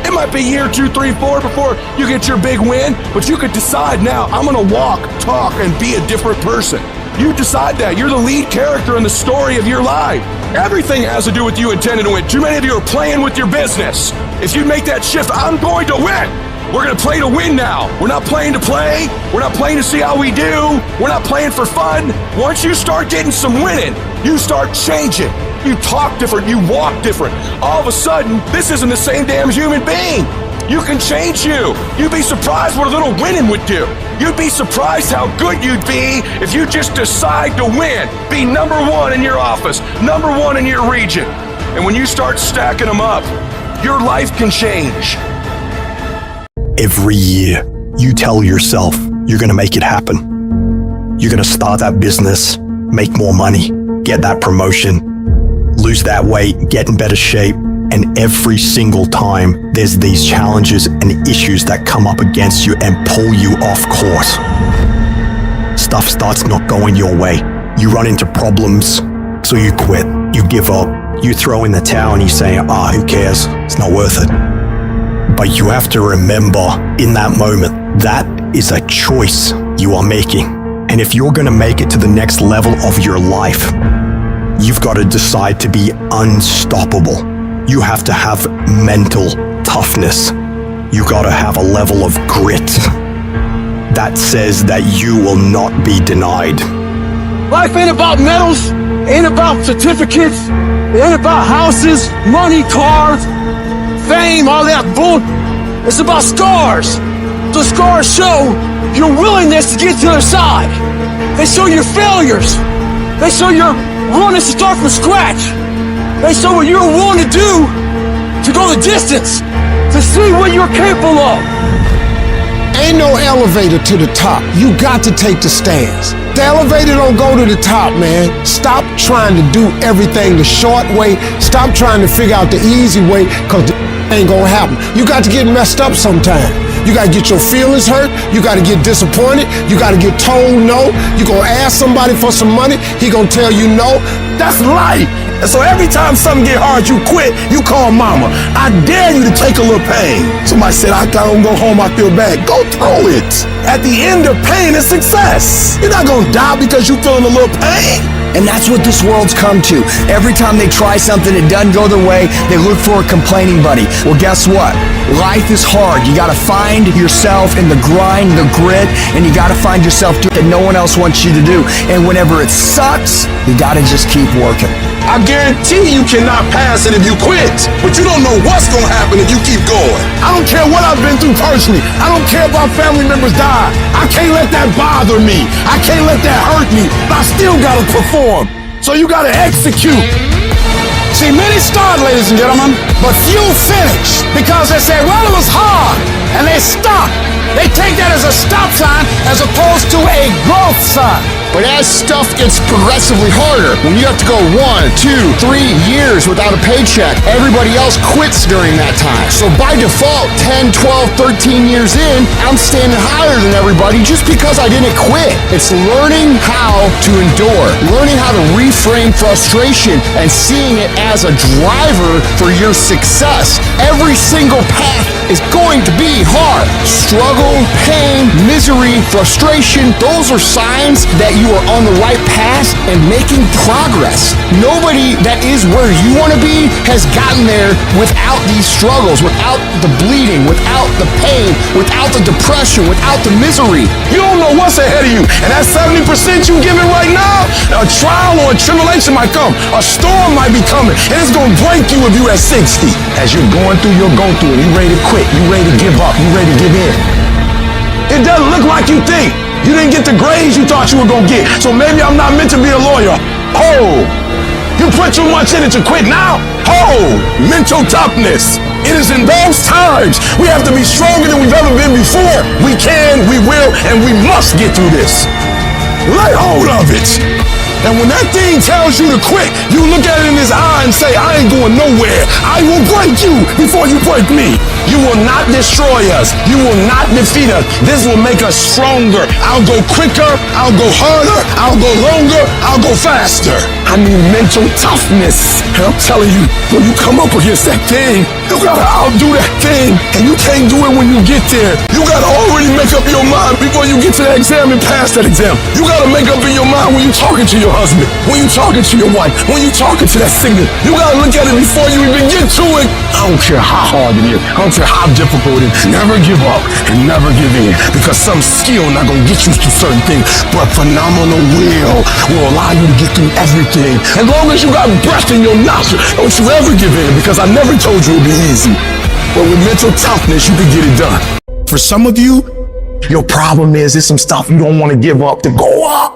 It might be year 2, 3, 4 before you get your big win, but you could decide now, I'm gonna walk, talk, and be a different person. You decide that. You're the lead character in the story of your life. Everything has to do with you intending to win. Too many of you are playing with your business. If you make that shift, I'm going to win. We're gonna play to win now. We're not playing to play. We're not playing to see how we do. We're not playing for fun. Once you start getting some winning, you start changing. You talk different, you walk different. All of a sudden, this isn't the same damn human being. You can change you. You'd be surprised what a little winning would do. You'd be surprised how good you'd be if you just decide to win. Be number 1 in your office, number 1 in your region. And when you start stacking them up, your life can change. Every year, you tell yourself you're gonna make it happen. You're gonna start that business, make more money, get that promotion, lose that weight, get in better shape, and every single time there's these challenges and issues that come up against you and pull you off course. Stuff starts not going your way. You run into problems, so you quit, you give up, you throw in the towel and you say, who cares? It's not worth it. But you have to remember in that moment, that is a choice you are making. And if you're gonna make it to the next level of your life, you've got to decide to be unstoppable. You have to have mental toughness. You got to have a level of grit that says that you will not be denied. Life ain't about medals, ain't about certificates, it ain't about houses, money, cars, fame, all that bull. It's about scars. The scars show your willingness to get to the other side. They show your failures. They show your willingness to start from scratch. They show what you're willing to do to go the distance, to see what you're capable of. Ain't no elevator to the top. You got to take the stairs. The elevator don't go to the top, man. Stop trying to do everything the short way. Stop trying to figure out the easy way, because the ain't gonna happen. You got to get messed up sometime. You gotta get your feelings hurt. You gotta get disappointed. You gotta get told no. You gonna ask somebody for some money. He gonna tell you no. That's life. And so every time something get hard, you quit, you call mama. I dare you to take a little pain. Somebody said, I gotta go home, I feel bad. Go through it. At the end of pain is success. You're not gonna die because you feeling a little pain. And that's what this world's come to. Every time they try something, it doesn't go their way, they look for a complaining buddy. Well, guess what? Life is hard. You gotta find yourself in the grind, the grit, and you gotta find yourself doing what no one else wants you to do. And whenever it sucks, you gotta just keep working. I guarantee you cannot pass it if you quit, but you don't know what's gonna happen if you keep going. I don't care what I've been through personally. I don't care if our family members die. I can't let that bother me. I can't let that hurt me. But I still gotta perform. So you gotta execute. See, many start, ladies and gentlemen, but few finish because they say, well, it was hard, and they stop. They take that as a stop sign as opposed to a growth sign. But as stuff gets progressively harder, when you have to go 1, 2, 3 years without a paycheck, everybody else quits during that time. So by default, 10, 12, 13 years in, I'm standing higher than everybody just because I didn't quit. It's learning how to endure, learning how to reframe frustration and seeing it as a driver for your success. Every single path is going to be hard. Struggle, pain, misery, frustration, those are signs that you are on the right path and making progress. Nobody that is where you want to be has gotten there without these struggles, without the bleeding, without the pain, without the depression, without the misery. You don't know what's ahead of you, and that 70% you giving right now, a trial or a tribulation might come. A storm might be coming, and it's gonna break you if you at 60. As you're going through, you're going through it. You ready to quit, you ready to give up, you ready to give in. It doesn't look like you think. You didn't get the grades you thought you were gonna get, so maybe I'm not meant to be a lawyer. Oh, you put too much in it to quit now? Oh, mental toughness. It is in those times we have to be stronger than we've ever been before. We can, we will, and we must get through this. Lay hold of it. And when that thing tells you to quit, you look at it in his eye and say, I ain't going nowhere. I will break you before you break me. You will not destroy us. You will not defeat us. This will make us stronger. I'll go quicker. I'll go harder. I'll go longer. I'll go faster. I need mental toughness. And I'm telling you, when you come up against that thing, you gotta outdo that thing. And you can't do it when you get there. You gotta already make up your mind before you get to that exam and pass that exam. You gotta make up in your mind when you're talking to your husband, when you're talking to your wife, when you're talking to that singer. You gotta look at it before you even get to it. I don't care how hard it is. I don't care how difficult it is. Never give up and never give in, because some skill not gonna get you to certain things, but phenomenal will allow you to get through everything. As long as you got breath in your nostril, don't you ever give in, because I never told you it'd be easy. But with mental toughness, you can get it done. For some of you, your problem is there's some stuff you don't want to give up to go up.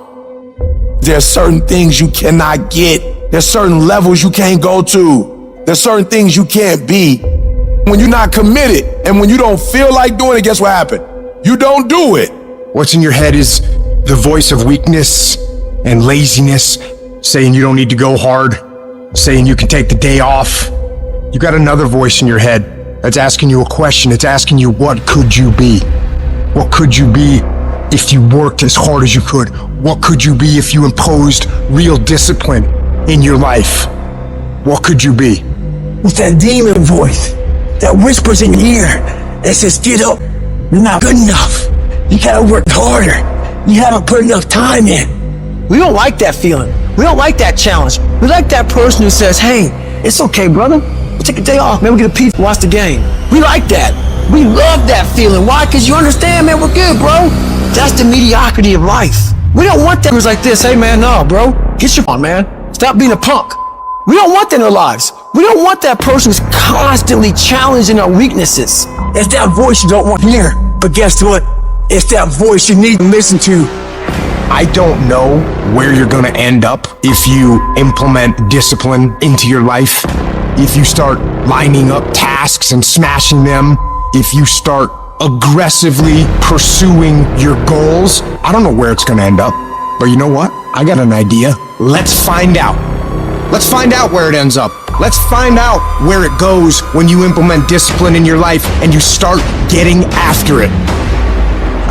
There's certain things you cannot get. There's certain levels you can't go to. There's certain things you can't be. When you're not committed and when you don't feel like doing it, guess what happened? You don't do it. What's in your head is the voice of weakness and laziness, saying you don't need to go hard, saying you can take the day off. You got another voice in your head that's asking you a question. It's asking you, what could you be? What could you be if you worked as hard as you could? What could you be if you imposed real discipline in your life? What could you be? With that demon voice that whispers in your ear that says, get up, you're not good enough. You gotta work harder. You haven't put enough time in. We don't like that feeling. We don't like that challenge. We like that person who says, hey, it's okay, brother. We'll take a day off. Maybe we'll get a pizza, watch the game. We like that. We love that feeling. Why? Because you understand, man, we're good, bro. That's the mediocrity of life. We don't want that. It's like this. Hey, man, no, bro. Get your on, man. Stop being a punk. We don't want that in our lives. We don't want that person who's constantly challenging our weaknesses. It's that voice you don't want to hear. But guess what? It's that voice you need to listen to. I don't know where you're gonna end up if you implement discipline into your life, if you start lining up tasks and smashing them, if you start aggressively pursuing your goals. I don't know where it's gonna end up, but you know what? I got an idea. Let's find out. Let's find out where it ends up. Let's find out where it goes when you implement discipline in your life and you start getting after it.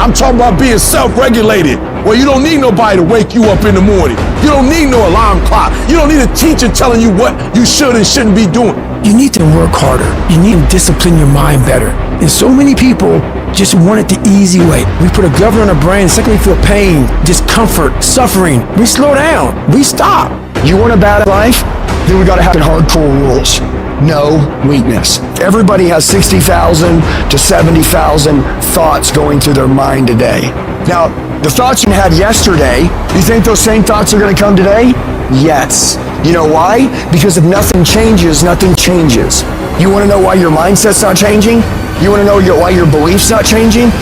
I'm talking about being self-regulated, where you don't need nobody to wake you up in the morning. You don't need no alarm clock. You don't need a teacher telling you what you should and shouldn't be doing. You need to work harder. You need to discipline your mind better. And so many people just want it the easy way. We put a governor on our brain. The second we feel pain, discomfort, suffering, we slow down. We stop. You want a bad life? Then we gotta have hardcore rules. No weakness. Everybody has 60,000 to 70,000 thoughts going through their mind a day. Now, the thoughts you had yesterday, you think those same thoughts are gonna come today? Yes. You know why? Because if nothing changes, nothing changes. You wanna know why your mindset's not changing? You wanna know why your belief's not changing?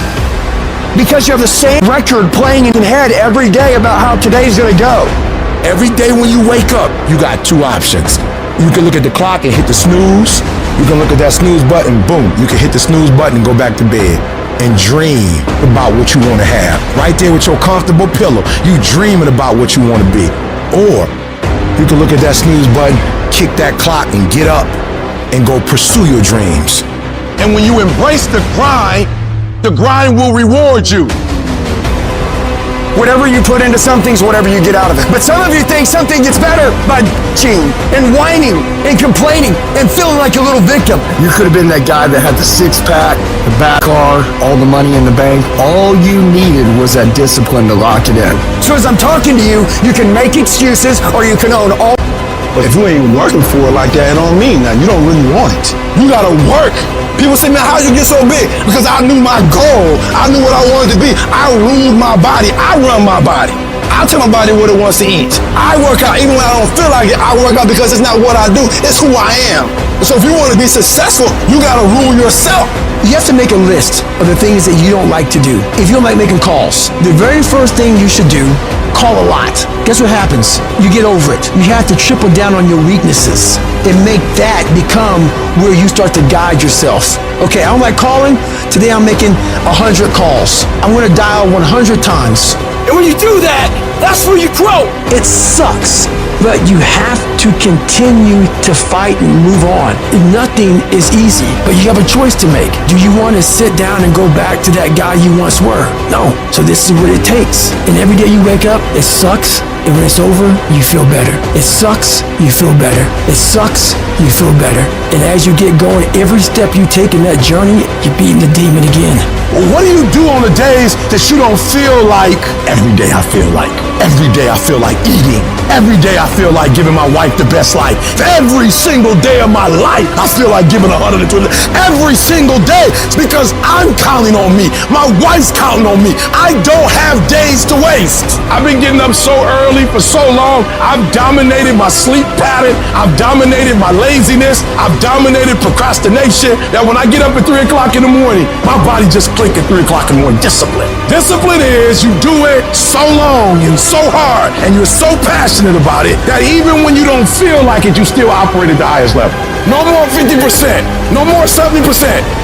Because you have the same record playing in your head every day about how today's gonna go. Every day when you wake up, you got two options. You can look at the clock and hit the snooze. You can look at that snooze button, boom. You can hit the snooze button and go back to bed and dream about what you want to have. Right there with your comfortable pillow, you dreaming about what you want to be. Or you can look at that snooze button, kick that clock and get up and go pursue your dreams. And when you embrace the grind will reward you. Whatever you put into something's whatever you get out of it. But some of you think something gets better by bitching and whining and complaining and feeling like a little victim. You could have been that guy that had the six-pack, the back car, all the money in the bank. All you needed was that discipline to lock it in. So as I'm talking to you, you can make excuses or you can own all. But if you ain't working for it like that, it don't mean that. You don't really want it. You gotta work. People say, man, how'd you get so big? Because I knew my goal. I knew what I wanted to be. I ruled my body. I run my body. I tell my body what it wants to eat. I work out even when I don't feel like it. I work out because it's not what I do. It's who I am. So if you want to be successful, you gotta rule yourself. You have to make a list of the things that you don't like to do. If you don't like making calls, the very first thing you should do, call a lot. Guess what happens? You get over it. You have to triple down on your weaknesses and make that become where you start to guide yourself. Okay, I don't like calling. Today I'm making 100 calls. I'm gonna dial 100 times. And when you do that, that's where you grow. It sucks, but you have to continue to fight and move on. Nothing is easy, but you have a choice to make. Do you want to sit down and go back to that guy you once were? No. So this is what it takes. And every day you wake up, it sucks. And when it's over, you feel better. It sucks, you feel better. It sucks, you feel better. And as you get going, every step you take in that journey, you're beating the demon again. Well, what do you do on the days that you don't feel like? Every day I feel like. Every day I feel like eating. Every day I feel like giving my wife the best life. Every single day of my life, I feel like giving 120. Every single day. It's because I'm counting on me. My wife's counting on me. I don't have days to waste. I've been getting up so early for so long. I've dominated my sleep pattern. I've dominated my laziness. I've dominated procrastination. That when I get up at 3 o'clock in the morning, my body just click at 3 o'clock in the morning. Discipline. Discipline is you do it so long and so hard and you're so passionate about it that even when you don't feel like it, you still operate at the highest level. No more 50%. No more 70%.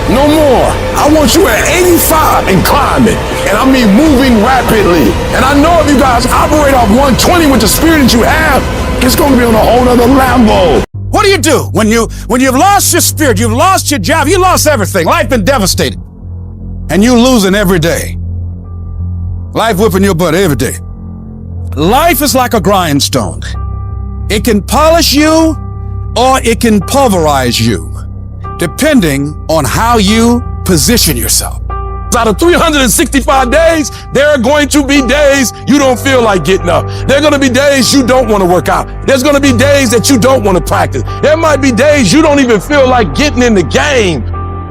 No more. I want you at 85 and climbing. And I mean moving rapidly. And I know if you guys operate off 120 with the spirit that you have, it's going to be on a whole other level. What do you do when you've lost your spirit, you've lost your job, you lost everything, life been devastated, and you losing every day? Life whipping your butt every day. Life is like a grindstone. It can polish you or it can pulverize you, depending on how you position yourself. Out of 365 days, there are going to be days you don't feel like getting up. There are going to be days you don't want to work out. There's going to be days that you don't want to practice. There might be days you don't even feel like getting in the game.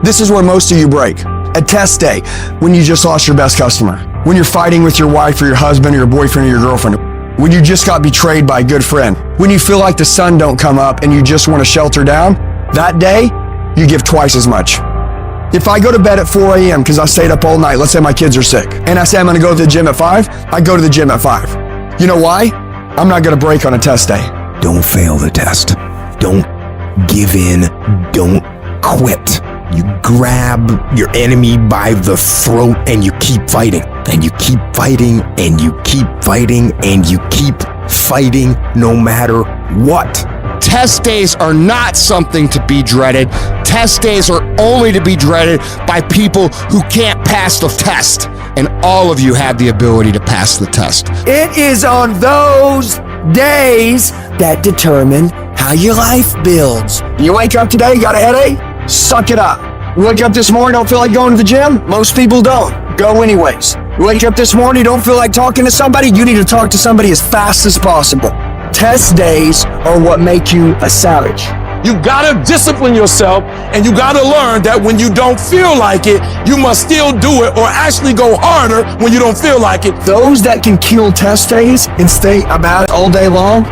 This is where most of you break. At test day, when you just lost your best customer. When you're fighting with your wife or your husband or your boyfriend or your girlfriend. When you just got betrayed by a good friend. When you feel like the sun don't come up and you just want to shelter down. That day, you give twice as much. If I go to bed at 4 a.m. because I stayed up all night, let's say my kids are sick, and I say I'm going to go to the gym at 5, I go to the gym at 5. You know why? I'm not going to break on a test day. Don't fail the test. Don't give in. Don't quit. You grab your enemy by the throat and you keep fighting. And you keep fighting and you keep fighting and you keep fighting no matter what. Test days are not something to be dreaded. Test days are only to be dreaded by people who can't pass the test. And all of you have the ability to pass the test. It is on those days that determine how your life builds. You wake up today, you got a headache? Suck it up. You wake up this morning, don't feel like going to the gym? Most people don't. Go anyways. You wake up this morning, don't feel like talking to somebody? You need to talk to somebody as fast as possible. Test days are what make you a savage. You gotta discipline yourself, and you gotta learn that when you don't feel like it, you must still do it or actually go harder when you don't feel like it. Those that can kill test days and stay about it all day long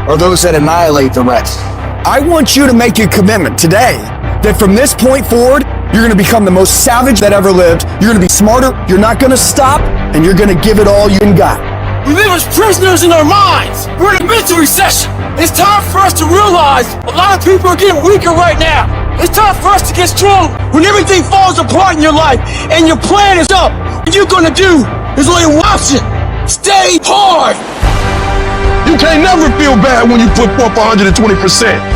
are those that annihilate the rest. I want you to make a commitment today that from this point forward, you're gonna become the most savage that ever lived. You're gonna be smarter, you're not gonna stop, and you're gonna give it all you got. We live as prisoners in our minds. We're in a mental recession. It's time for us to realize a lot of people are getting weaker right now. It's time for us to get strong. When everything falls apart in your life and your plan is up, what you're gonna do is only one option. Stay hard. You can't never feel bad when you put forth 120%.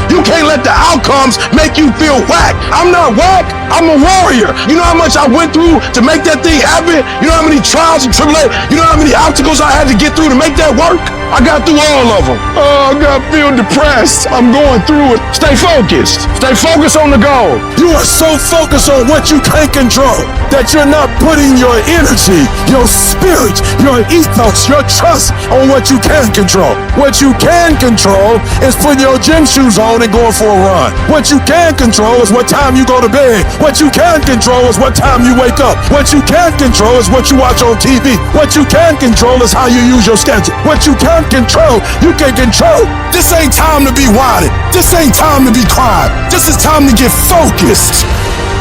You can't let the outcomes make you feel whack. I'm not whack, I'm a warrior. You know how much I went through to make that thing happen? You know how many trials and tribulations, you know how many obstacles I had to get through to make that work? I got through all of them. Oh, I feel depressed. I'm going through it. Stay focused. Stay focused on the goal. You are so focused on what you can't control that you're not putting your energy, your spirit, your ethos, your trust on what you can control. What you can control is putting your gym shoes on and going for a run. What you can control is what time you go to bed. What you can control is what time you wake up. What you can control is what you watch on TV. What you can control is how you use your schedule. What you can control, you can control. This ain't time to be whining. This ain't time to be crying. This is time to get focused.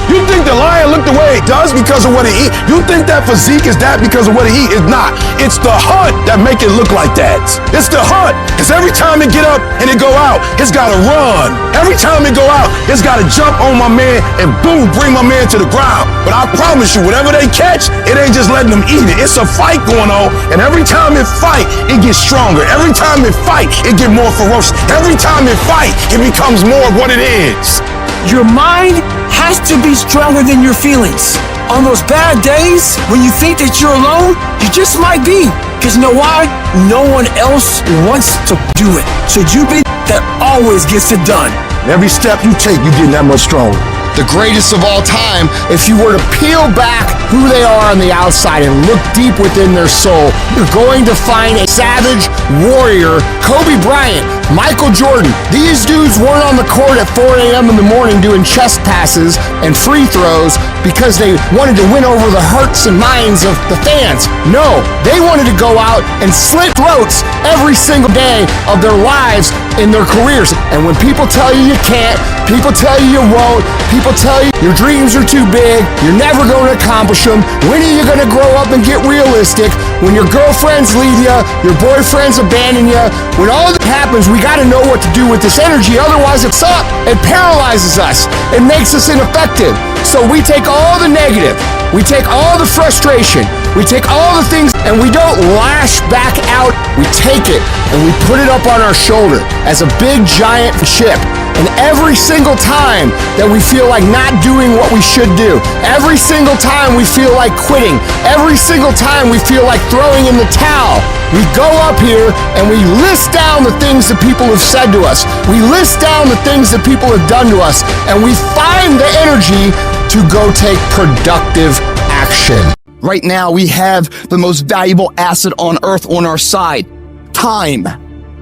You think the lion look the way it does because of what he eat? You think that physique is that because of what he eat? It's not. It's the hunt that make it look like that. It's the hunt. Because every time it get up and it go out, it's got to run. Every time it go out, it's got to jump on my man and boom, bring my man to the ground. But I promise you, whatever they catch, it ain't just letting them eat it. It's a fight going on. And every time it fight, it gets stronger. Every time it fight, it get more ferocious. Every time it fight, it becomes more of what it is. Your mind has to be stronger than your feelings. On those bad days, when you think that you're alone, you just might be. Because you know why? No one else wants to do it. So you be that always gets it done. Every step you take, you get that much stronger. The greatest of all time, if you were to peel back who they are on the outside and look deep within their soul, you're going to find a savage warrior. Kobe Bryant, Michael Jordan, these dudes weren't on the court at 4 a.m. in the morning doing chest passes and free throws because they wanted to win over the hearts and minds of the fans. No, they wanted to go out and slit throats every single day of their lives in their careers. And when people tell you you can't, people tell you you won't, people tell you your dreams are too big, you're never going to accomplish them, when are you going to grow up and get realistic? When your girlfriends leave you, your boyfriends abandon you, when all that happens, we got to know what to do with this energy, otherwise it's up. It paralyzes us. It makes us ineffective. So we take all the negative, we take all the frustration, we take all the things, and we don't lash back out. We take it and we put it up on our shoulder as a big giant chip. And every single time that we feel like not doing what we should do, every single time we feel like quitting, every single time we feel like throwing in the towel, we go up here and we list down the things that people have said to us. We list down the things that people have done to us, and we find the energy to go take productive action. Right now, we have the most valuable asset on earth on our side, time,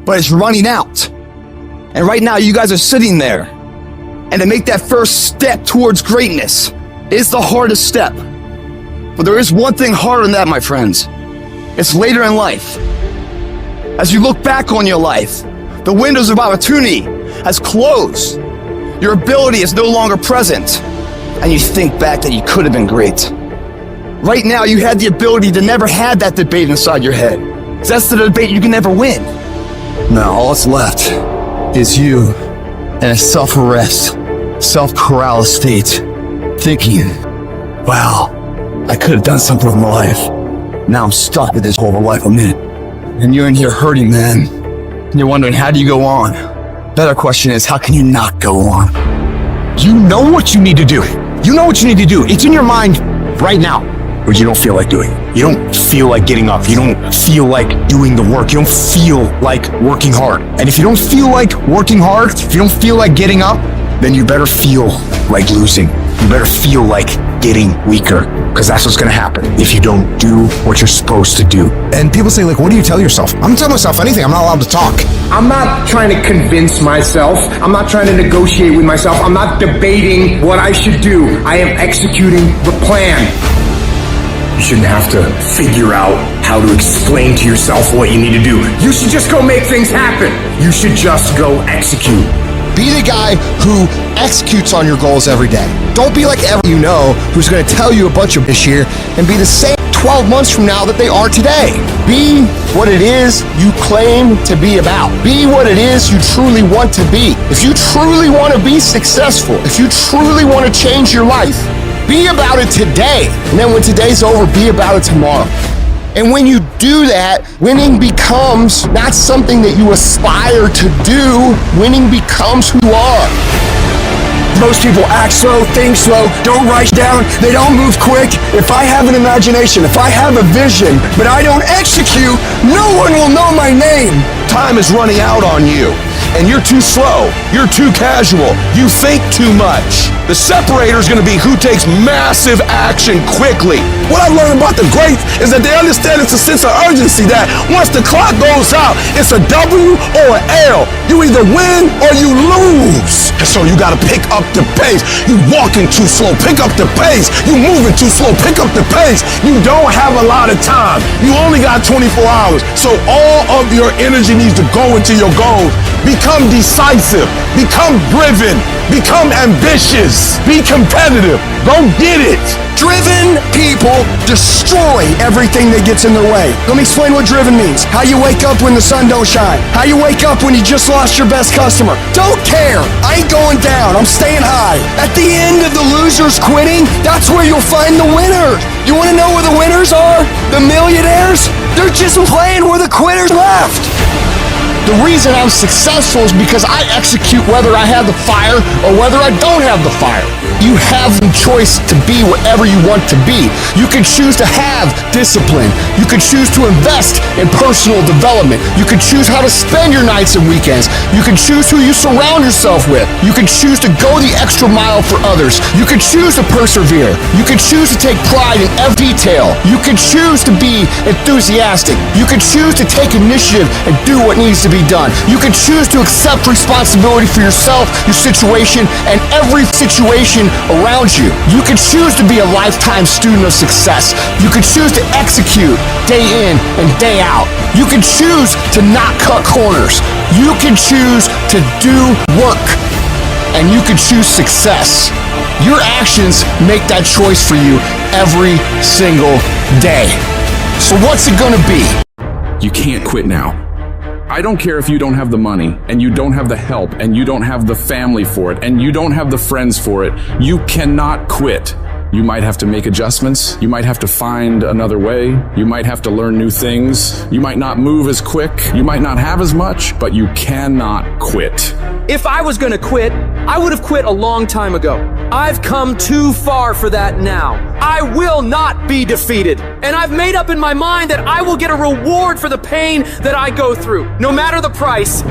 but it's running out. And right now, you guys are sitting there. And to make that first step towards greatness is the hardest step. But there is one thing harder than that, my friends. It's later in life. As you look back on your life, the windows of opportunity has closed. Your ability is no longer present. And you think back that you could have been great. Right now, you had the ability to never have that debate inside your head. That's the debate you can never win. Now, all that's left is you in a self-arrest, self-paralysis state, thinking, wow, I could have done something with my life. Now I'm stuck with this whole life I'm in. And you're in here hurting, man. And you're wondering, how do you go on? Better question is, how can you not go on? You know what you need to do. You know what you need to do. It's in your mind right now. But you don't feel like doing it. You don't feel like getting up. You don't feel like doing the work. You don't feel like working hard. And if you don't feel like working hard, if you don't feel like getting up, then you better feel like losing. you better feel like getting weaker, because that's what's gonna happen if you don't do what you're supposed to do. And people say, like, what do you tell yourself? I'm telling myself anything. I'm not allowed to talk. I'm not trying to convince myself. I'm not trying to negotiate with myself. I'm not debating what I should do. I am executing the plan. You shouldn't have to figure out how to explain to yourself what you need to do. You should just go make things happen. You should just go execute. Be the guy who executes on your goals every day. Don't be like everyone you know who's going to tell you a bunch of this year and be the same 12 months from now that they are today. Be what it is you claim to be about. Be what it is you truly want to be. If you truly want to be successful, if you truly want to change your life, be about it today. And then when today's over, be about it tomorrow. And when you do that, winning becomes not something that you aspire to do. Winning becomes who you are. Most people act slow, think slow, don't write down, they don't move quick. If I have an imagination, if I have a vision, but I don't execute, no one will know my name. Time is running out on you, and you're too slow, you're too casual, you think too much. The separator is going to be who takes massive action quickly. What I've learned about the greats is that they understand it's a sense of urgency that once the clock goes out, it's a W or an L. You either win or you lose. And so you got to pick up the pace. You walking too slow, pick up the pace. You moving too slow, pick up the pace. You don't have a lot of time. You only got 24 hours. So all of your energy needs to go into your goals. Become decisive, become driven, become ambitious, be competitive. Go get it. Driven people destroy everything that gets in their way. Let me explain what driven means. How you wake up when the sun don't shine. How you wake up when you just lost your best customer. Don't care. I ain't going down. I'm staying high. At the end of the losers quitting, that's where you'll find the winners. You want to know where the winners are? The millionaires? They're just playing where the quitters left. The reason I'm successful is because I execute whether I have the fire or whether I don't have the fire. You have the choice to be whatever you want to be. You can choose to have discipline. You can choose to invest in personal development. You can choose how to spend your nights and weekends. You can choose who you surround yourself with. You can choose to go the extra mile for others. You can choose to persevere. You can choose to take pride in every detail. You can choose to be enthusiastic. You can choose to take initiative and do what needs to be done. You can choose to accept responsibility for yourself, your situation, and every situation around you. You can choose to be a lifetime student of success. You can choose to execute day in and day out. You can choose to not cut corners. You can choose to do work. And you can choose success. Your actions make that choice for you every single day. So what's it gonna be? You can't quit now. I don't care if you don't have the money, and you don't have the help, and you don't have the family for it, and you don't have the friends for it. You cannot quit. You might have to make adjustments. You might have to find another way. You might have to learn new things. You might not move as quick. You might not have as much, but you cannot quit. If I was gonna quit, I would have quit a long time ago. I've come too far for that now. I will not be defeated. And I've made up in my mind that I will get a reward for the pain that I go through, no matter the price.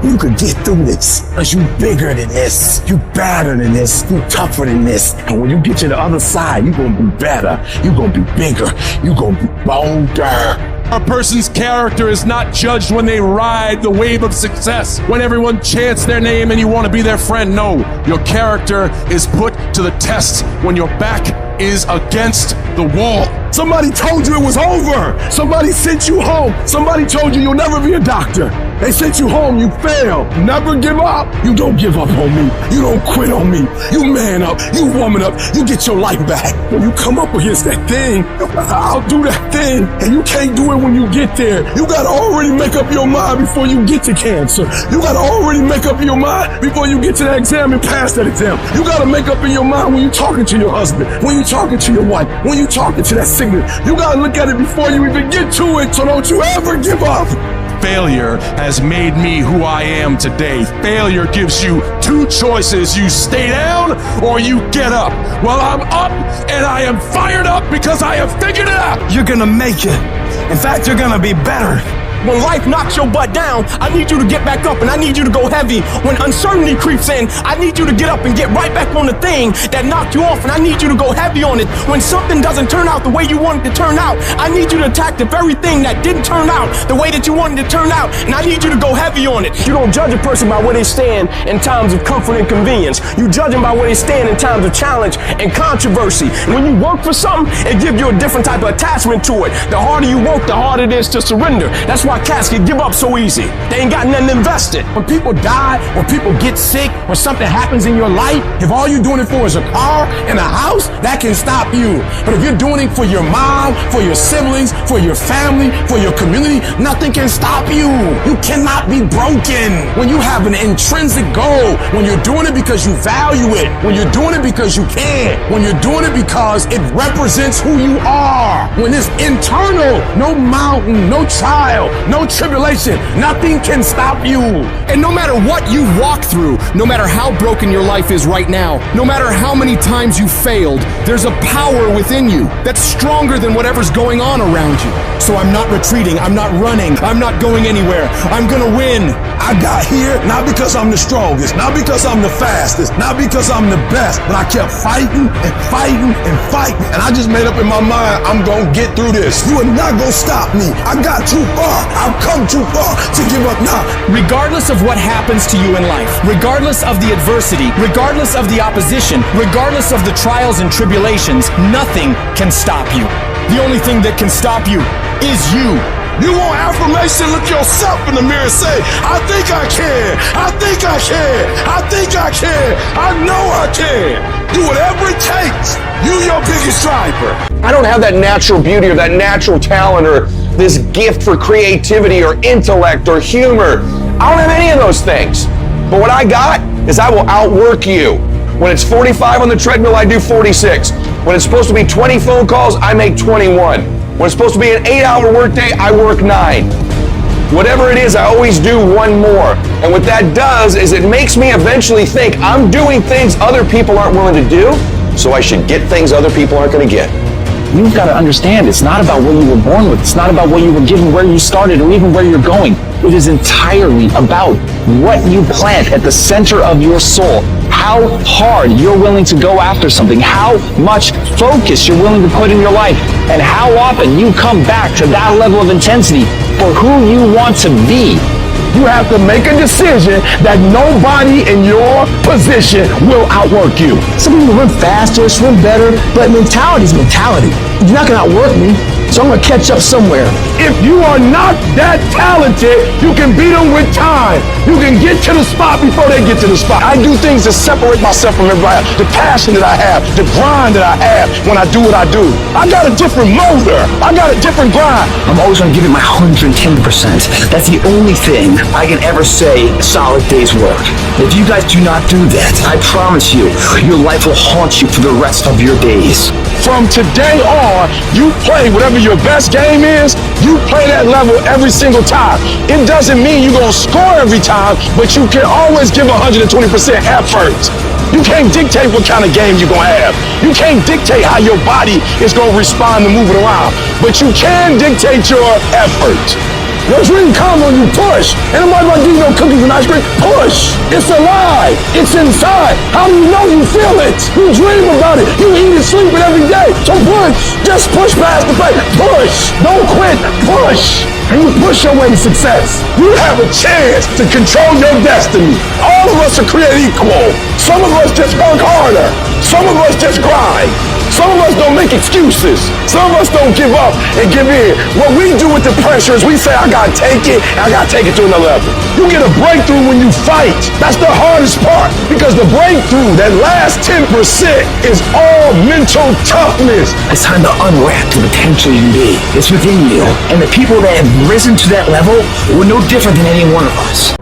You could get through this, because you bigger than this, you better than this, you tougher than this. And when you get to the other side, you're gonna be better, you're gonna be bigger, you're gonna be bolder. A person's character is not judged when they ride the wave of success, when everyone chants their name and you want to be their friend. No, your character is put to the test when your back is against the wall. Somebody told you it was over. Somebody sent you home. Somebody told you you'll never be a doctor. They sent you home, you failed. Never give up. You don't give up on me. You don't quit on me. You man up. You woman up. You get your life back. When you come up against that thing, I'll do that thing. And you can't do it when you get there. You gotta already make up your mind before you get to cancer. You gotta already make up your mind before you get to that exam and pass that exam. You gotta make up in your mind when you're talking to your husband, when you're talking to your wife, when you're talking to that sickness. You gotta look at it before you even get to it, so don't you ever give up. Failure has made me who I am today. Failure gives you two choices. You stay down or you get up. Well, I'm up and I am fired up because I have figured it out. You're gonna make it. In fact, you're gonna be better. When life knocks your butt down, I need you to get back up and I need you to go heavy. When uncertainty creeps in, I need you to get up and get right back on the thing that knocked you off, and I need you to go heavy on it. When something doesn't turn out the way you want it to turn out, I need you to attack the very thing that didn't turn out the way that you wanted to turn out, and I need you to go heavy on it. You don't judge a person by where they stand in times of comfort and convenience. You judge them by where they stand in times of challenge and controversy. When you work for something, it gives you a different type of attachment to it. The harder you work, the harder it is to surrender. That's why cats can give up so easy. They ain't got nothing invested. When people die, when people get sick, when something happens in your life, if all you're doing it for is a car and a house, that can stop you. But if you're doing it for your mom, for your siblings, for your family, for your community, nothing can stop you. You cannot be broken. When you have an intrinsic goal, when you're doing it because you value it, when you're doing it because you can, when you're doing it because it represents who you are, when it's internal, no mountain, no trial, no tribulation, nothing can stop you. And no matter what you've walked through, no matter how broken your life is right now, no matter how many times you failed, there's a power within you that's stronger than whatever's going on around you. So I'm not retreating, I'm not running, I'm not going anywhere. I'm gonna win. I got here not because I'm the strongest, not because I'm the fastest, not because I'm the best, but I kept fighting and fighting and fighting. And I just made up in my mind, I'm gonna get through this. You are not gonna stop me. I got too far. I've come too far to give up now. Regardless of what happens to you in life, regardless of the adversity, regardless of the opposition, regardless of the trials and tribulations, nothing can stop you. The only thing that can stop you is you. You want affirmation? Look yourself in the mirror and say, I think I can. I think I can. I think I can. I know I can. Do whatever it takes. You your biggest driver. I don't have that natural beauty or that natural talent or this gift for creativity or intellect or humor. I don't have any of those things. But what I got is I will outwork you. When it's 45 on the treadmill, I do 46. When it's supposed to be 20 phone calls, I make 21. When it's supposed to be an 8-hour workday, I work 9. Whatever it is, I always do one more. And what that does is it makes me eventually think I'm doing things other people aren't willing to do, so I should get things other people aren't going to get. You've got to understand, it's not about what you were born with. It's not about what you were given, where you started, or even where you're going. It is entirely about what you plant at the center of your soul. How hard you're willing to go after something, how much focus you're willing to put in your life, and how often you come back to that level of intensity for who you want to be. You have to make a decision that nobody in your position will outwork you. Some people run faster, swim better, but mentality is mentality. You're not gonna outwork me, so I'm gonna catch up somewhere. If you are not that talented, you can beat them with time. You can get to the spot before they get to the spot. I do things to separate myself from everybody else. The passion that I have, the grind that I have when I do what I do. I got a different motor. I got a different grind. I'm always gonna give it my 110%. That's the only thing I can ever say a solid day's work. If you guys do not do that, I promise you, your life will haunt you for the rest of your days. From today on, you play whatever your best game is, you play that level every single time. It doesn't mean you're gonna score every time, but you can always give 120% effort. You can't dictate what kind of game you're gonna have. You can't dictate how your body is gonna respond to moving around, but you can dictate your effort. Your dream comes when you push. Ain't nobody gonna give you no cookies and ice cream. Push. It's alive. It's inside. How do you know you feel it? You dream about it. You eat and sleep it every day. So push. Just push past the pain. Push. Don't quit. Push. And you push your way to success. You have a chance to control your destiny. All of us are created equal. Some of us just work harder. Some of us just grind. Some of us don't make excuses. Some of us don't give up and give in. What we do with the pressure is we say, I gotta take it, and I gotta take it to another level. You get a breakthrough when you fight. That's the hardest part, because the breakthrough, that last 10%, is all mental toughness. It's time to unwrap the potential you can be. It's within you. And the people that have risen to that level were no different than any one of us.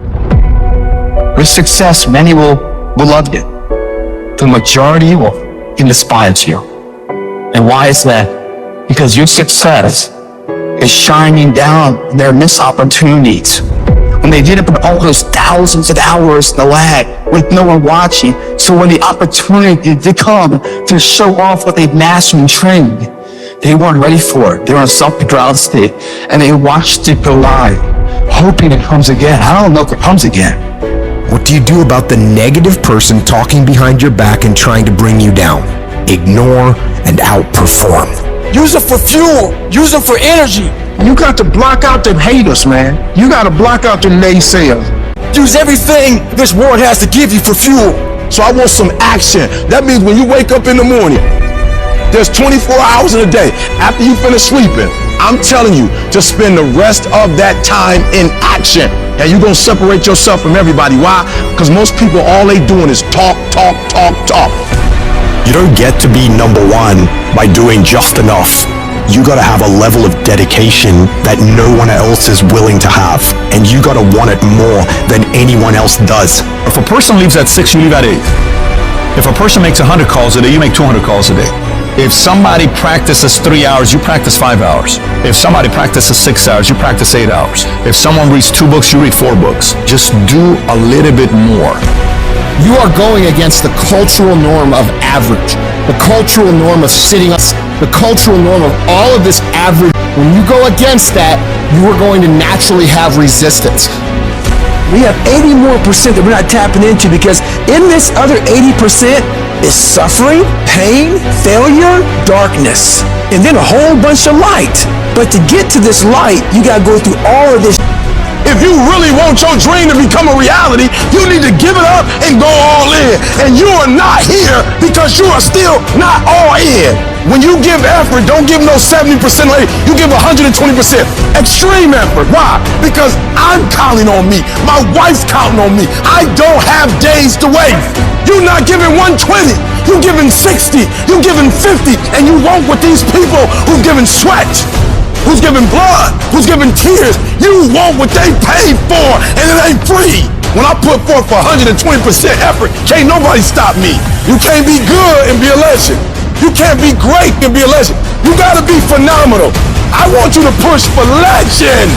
With success, many will love you. The majority will despise you. And why is that? Because your success is shining down their missed opportunities. When they didn't put all those thousands of hours in the lab with no one watching, so when the opportunity did come to show off what they've mastered and trained, They weren't ready for it. They were in a self-withdrawal state, and they watched it go live, hoping it comes again. I don't know if it comes again. What do you do about the negative person talking behind your back and trying to bring you down? Ignore and outperform. Use them for fuel. Use them for energy. You got to block out them haters, man. You got to block out them naysayers. Use everything this world has to give you for fuel. So I want some action. That means when you wake up in the morning, there's 24 hours in a day. After you finish sleeping, I'm telling you to spend the rest of that time in action. And you're going to separate yourself from everybody. Why? Because most people, all they doing is talk, talk, talk, talk. You don't get to be number one by doing just enough. You gotta have a level of dedication that no one else is willing to have. And you gotta want it more than anyone else does. If a person leaves at 6, you leave at 8. If a person makes 100 calls a day, you make 200 calls a day. If somebody practices 3 hours, you practice 5 hours. If somebody practices 6 hours, you practice 8 hours. If someone reads 2 books, you read 4 books. Just do a little bit more. You are going against the cultural norm of average, the cultural norm of sitting, the cultural norm of all of this average. When you go against that, you are going to naturally have resistance. We have 80% more that we're not tapping into, because in this other 80% is suffering, pain, failure, darkness, and then a whole bunch of light. But to get to this light, you gotta go through all of this. If you really want your dream to become a reality, you need to give it up and go all in. And you are not here because you are still not all in. When you give effort, don't give no 70% later. You give 120%. Extreme effort. Why? Because I'm counting on me. My wife's counting on me. I don't have days to wait. You're not giving 120. You're giving 60. You're giving 50. And you won't with these people who've given sweat, who's giving blood, who's giving tears. You want what they paid for, and it ain't free. When I put forth 120% effort, can't nobody stop me. You can't be good and be a legend. You can't be great and be a legend. You gotta be phenomenal. I want you to push for legend.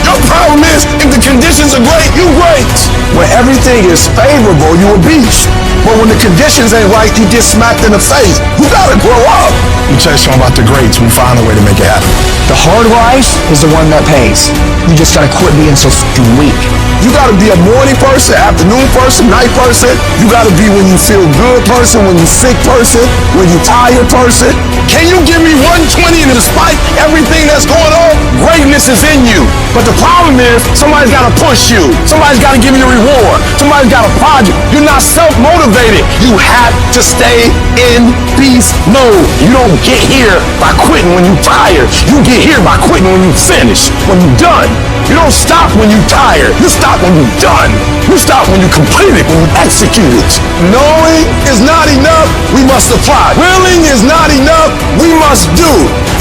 Your problem is, if the conditions are great, you great. When everything is favorable, you a beast. But when the conditions ain't right, you get smacked in the face. You gotta grow up. You tell you something about the greats, we find a way to make it happen. The hard rise is the one that pays. You just gotta quit being so fucking weak. You gotta be a morning person, afternoon person, night person. You gotta be when you feel good person, when you sick person, when you tired person. Can you give me 120 and despite everything that's going on, greatness is in you. But the problem is, somebody's gotta push you. Somebody's gotta give you a reward. Somebody's gotta prod you. You're not self-motivated. You have to stay in beast mode. You don't get here by quitting when you're tired. You get here by quitting when you finish, when you're done. You don't stop when you're tired. You stop when you're done. You stop when you complete it, when you execute it. Knowing is not enough, we must apply. Willing is not enough, we must do.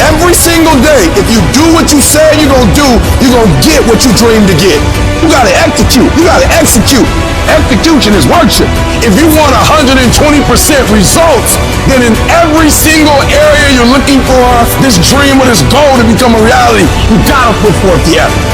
Every single day, if you do what you say you're gonna do, you're gonna get what you dream to get. You gotta execute. You gotta execute. Execution is worship. If you want 120% results, then in every single area you're looking for this dream or this goal to become a reality, you gotta put forth the effort.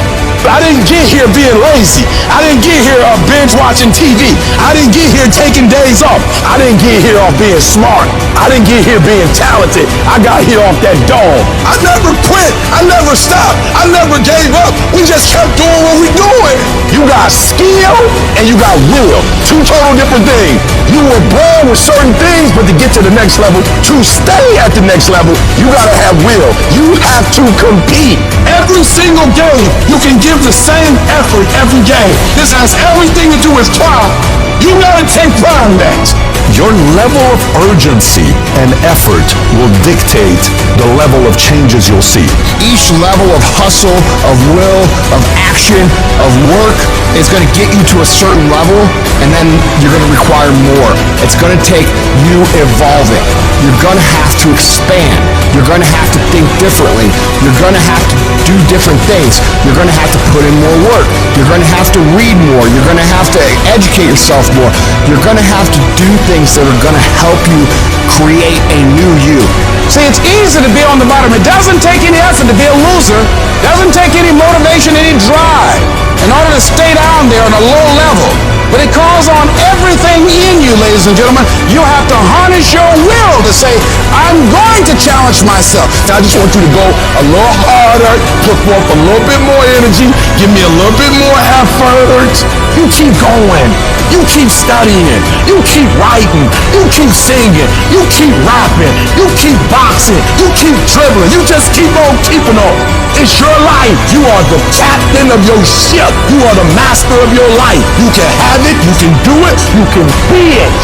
I didn't get here being lazy. I didn't get here binge watching TV. I didn't get here taking days off. I didn't get here off being smart. I didn't get here being talented. I got here off that dog. I never quit. I never stopped. I never gave up. We just kept doing what we doing. You got skill and you got will. Two total different things. You were born with certain things, but to get to the next level, to stay at the next level, you gotta have will. You have to compete. Every single game, you can give the same effort every game. This has everything to do with pride. You gotta take pride in that. Your level of urgency and effort will dictate the level of changes you'll see. Each level of hustle, of will, of action, of work is going to get you to a certain level, and then you're going to require more. It's going to take you evolving. You're going to have to expand. You're going to have to think differently. You're going to have to do different things. You're going to have to put in more work. You're going to have to read more. You're going to have to educate yourself more. You're going to have to do things that are going to help you create a new you. See, it's easy to be on the bottom. It doesn't take any effort to be a loser. It doesn't take any motivation, any drive in order to stay down there on a low level. But it calls on everything in you, ladies and gentlemen. You have to harness your will to say, I'm going to challenge myself. I just want you to go a little harder, put forth a little bit more energy, give me a little bit more effort. You keep going. You keep studying. You keep writing. You keep singing. You keep rapping. You keep boxing. You keep dribbling. You just keep on keeping on. It's your life. You are the captain of your ship. You are the master of your life. You can have it. You can do it. You can be it.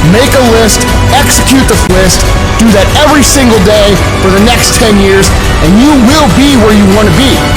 Make a list, execute the list, do that every single day for the next 10 years, and you will be where you want to be.